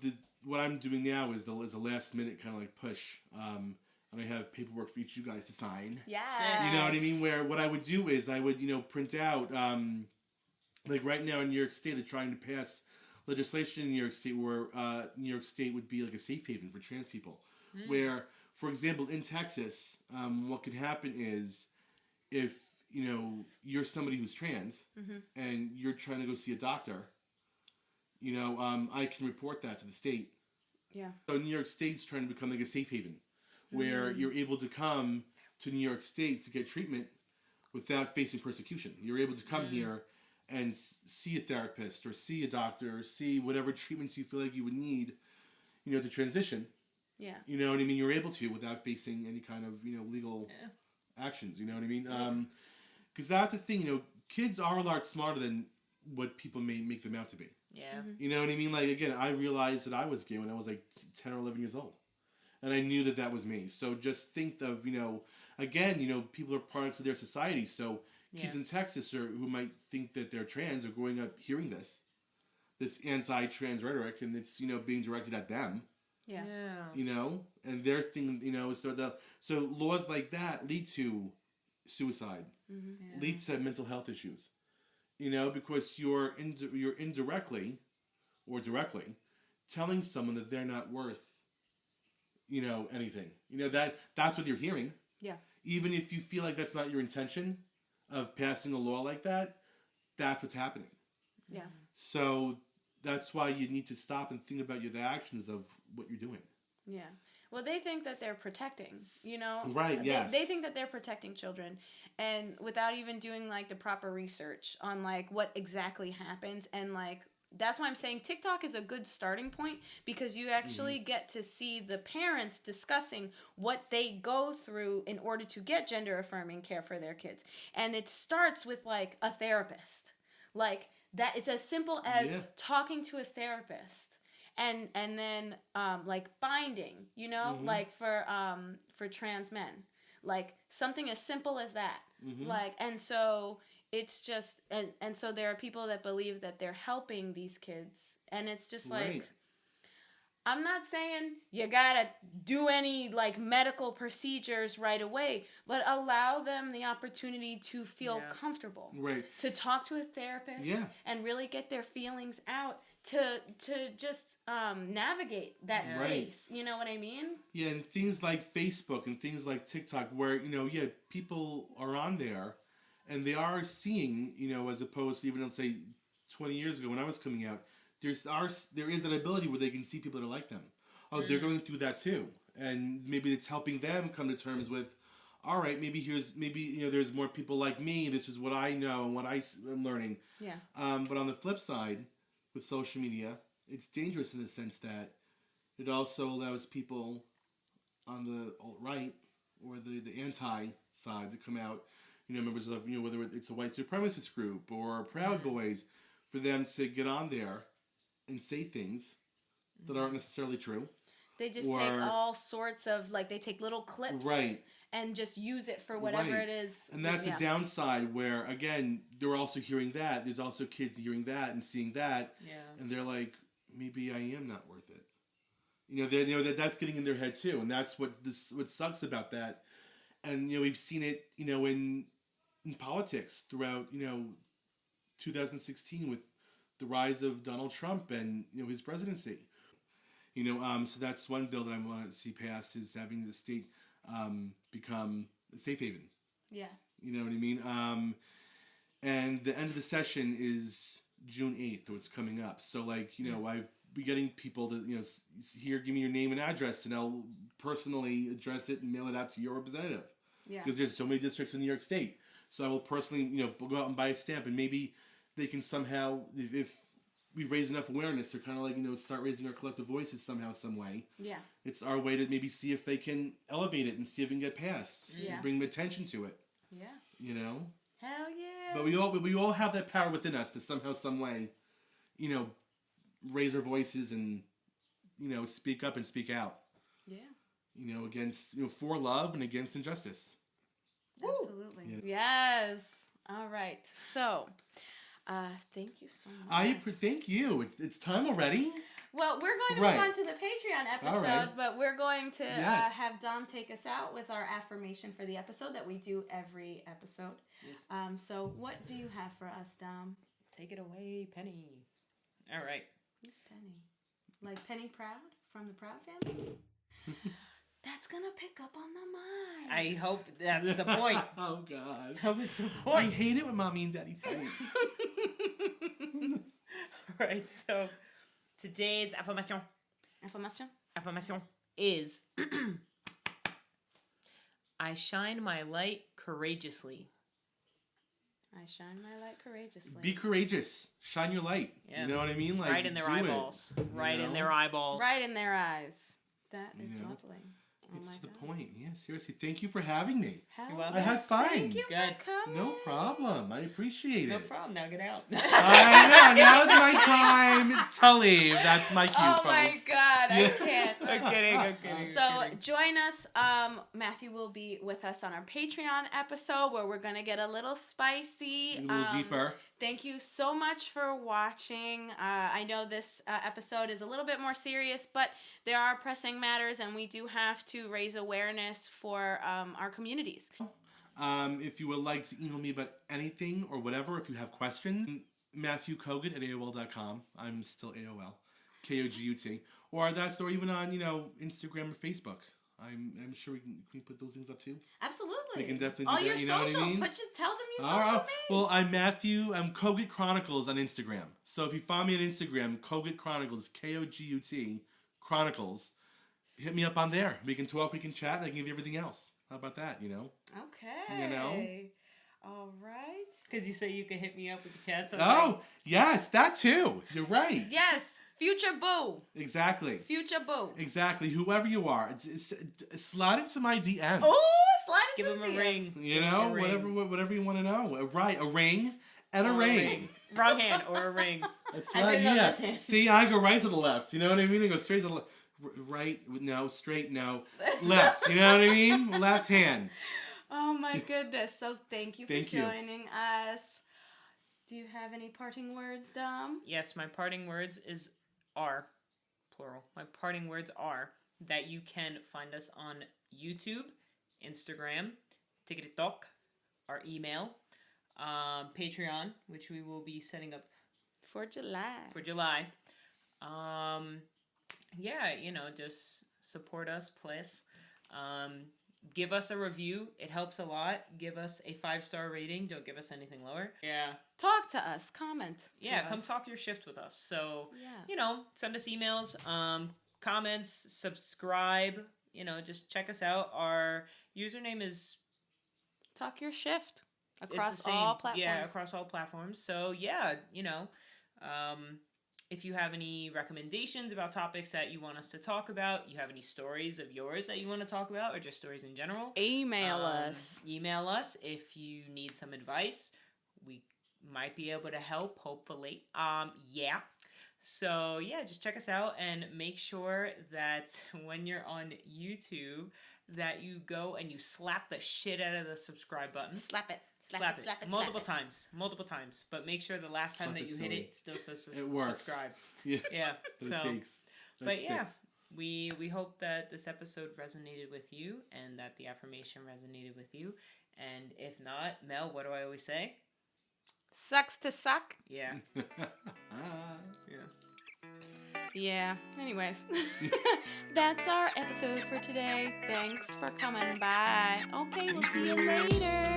what I'm doing now is a last minute kind of push, and I have paperwork for each of you guys to sign. Yeah. You know what I mean? Where what I would do is I would print out right now in New York State they're trying to pass legislation in New York State where New York State would be like a safe haven for trans people. Where, for example, in Texas, what could happen is if you're somebody who's trans and you're trying to go see a doctor, I can report that to the state. Yeah. So New York State's trying to become like a safe haven where you're able to come to New York State to get treatment without facing persecution. You're able to come here and see a therapist or see a doctor or see whatever treatments you feel like you would need, to transition. Yeah. You know what I mean? You're able to without facing any kind of, legal actions. You know what I mean? Because that's the thing, kids are a lot smarter than what people may make them out to be. Yeah. You know what I mean? Like, again, I realized that I was gay when I was like 10 or 11 years old. And I knew that was me. So just think of, again, people are products of their society. So kids in Texas who might think that they're trans are growing up hearing this anti-trans rhetoric, and it's, being directed at them. Yeah. And their thing, is so laws like that lead to suicide, lead to mental health issues, because you're indirectly or directly telling someone that they're not worth, anything. That's what you're hearing. Yeah. Even if you feel like that's not your intention of passing a law like that, that's what's happening. Yeah. So that's why you need to stop and think about the actions of what you're doing. Yeah. Well, they think that they're protecting, you know? Right, yes. They think that they're protecting children, and without even doing, like, the proper research on, like, what exactly happens. And, like, that's why I'm saying TikTok is a good starting point, because you actually get to see the parents discussing what they go through in order to get gender-affirming care for their kids. And it starts with, like, a therapist. Like, that it's as simple as talking to a therapist. And then like binding, you know, like for trans men, like something as simple as that. Like, and so it's just and so there are people that believe that they're helping these kids, and it's just like, I'm not saying you gotta do any like medical procedures right away, but allow them the opportunity to feel comfortable, to talk to a therapist, and really get their feelings out, to just navigate that space. You know what I mean? Yeah, and things like Facebook and things like TikTok, where people are on there, and they are seeing, as opposed to even, let's say, 20 years ago when I was coming out. There is that ability where they can see people that are like them. Oh, they're going through that too, and maybe it's helping them come to terms with, all right, maybe there's more people like me. This is what I know and what I'm learning. Yeah. But on the flip side, with social media, it's dangerous in the sense that it also allows people on the alt-right or the anti side to come out. Members of whether it's a white supremacist group or Proud Boys, for them to get on there and say things that aren't necessarily true. They just take all sorts of, like, they take little clips and just use it for whatever it is. And that's the downside, where, again, they're also hearing that. There's also kids hearing that and seeing that. Yeah. And they're like, maybe I am not worth it. That's getting in their head too. And that's what sucks about that. And, we've seen it, in politics throughout, 2016 with the rise of Donald Trump and his presidency. So that's one bill that I want to see passed, is having the state become a safe haven. Yeah. You know what I mean? And the end of the session is June 8th, so it's coming up. So I've been getting people to here, give me your name and address, and I'll personally address it and mail it out to your representative. Yeah. Because there's so many districts in New York State. So I will personally go out and buy a stamp, and maybe they can somehow, if we raise enough awareness, or kind of start raising our collective voices somehow, some way. Yeah. It's our way to maybe see if they can elevate it and see if it can get passed. Yeah. Bring attention to it. Yeah. Hell yeah. But we all have that power within us to somehow, some way, raise our voices and, speak up and speak out. Yeah. Against, for love and against injustice. Absolutely. Yeah. Yes. All right. So, thank you so much. Thank you. It's time already. Well, we're going to move on to the Patreon episode, but we're going to have Dom take us out with our affirmation for the episode that we do every episode. Yes. So what do you have for us, Dom? Take it away, Penny. All right. Who's Penny? Like Penny Proud from the Proud Family? That's going to pick up on the mic. I hope that's the point. Oh, God. That was the point. I hate it when Mommy and Daddy fight. All right, so today's affirmation is I shine my light courageously. I shine my light courageously. Be courageous. Shine your light. Yeah. You know what I mean? Like, right in their eyeballs. Right in their eyeballs. Right in their eyes. That is lovely. It's the point. Yeah, seriously. Thank you for having me. I had fun. Thank you for coming. No problem. I appreciate it. No problem. Now get out. I know. Now's my time to leave. That's my cue, folks. Oh my God. I can't. I'm kidding. So join us. Matthew will be with us on our Patreon episode where we're going to get a little spicy. A little deeper. Thank you so much for watching. I know this episode is a little bit more serious, but there are pressing matters, and we do have to raise awareness for our communities. If you would like to email me about anything or whatever, if you have questions, Matthewkogut at AOL.com. I'm still AOL. Kogut. Or even on, Instagram or Facebook. I'm sure we can put those things up too. Absolutely. We can definitely do all that, your socials, what I mean? but just tell them your social names. Well, I'm Kogut Chronicles on Instagram. So if you follow me on Instagram, Kogut Chronicles, Kogut Chronicles, hit me up on there. We can talk, we can chat, I can give you everything else. How about that, you know? Okay. You know? All right. Because you say you can hit me up, we can chat. So Oh, yes, that too. You're right. Yes. Future boo. Exactly. Future boo. Exactly. Whoever you are, slide into my DMs. Oh, slide give into him a DMs. ring. You Give him know, a ring. whatever you want to know. Right, a ring and a Or ring. Wrong hand or a ring. That's I right. did it on Yeah. this hand. See, I go right to the left. You know what I mean? I go straight to the left. Right, no, straight, no. Left. You know what I mean? Left hand. Oh my goodness. So thank you for Thank you. joining us. Do you have any parting words, Dom? Yes, my parting words are plural. My parting words are that you can find us on YouTube, Instagram, TikTok, our email, Patreon, which we will be setting up For July. for July. Yeah, you know, just support us, please. Give us a review. It helps a lot. Give us a 5-star rating. Don't give us anything lower. Yeah. Talk to us. Comment. Yeah, to come us. talk your shift with us. So, Yes. you know, send us emails, comments, subscribe. You know, just check us out. Our username is Talk your shift it's across the same. all platforms. Yeah, across all platforms. So, yeah, you know, if you have any recommendations about topics that you want us to talk about, you have any stories of yours that you want to talk about, or just stories in general, Email us. Email us if you need some advice. We might be able to help, hopefully. Yeah. So, yeah, just check us out and make sure that when you're on YouTube that you go and you slap the shit out of the subscribe button. Slap it. Slap it. Multiple slap times. But make sure the last time Slap that it you hit silly. it still says It works. subscribe. Yeah. Yeah. But So, it takes. but yeah, we hope that this episode resonated with you and that the affirmation resonated with you. And if not, Mel, what do I always say? Sucks to suck. Yeah. Yeah. Yeah. Anyways, that's our episode for today. Thanks for coming by. Okay, we'll see you later.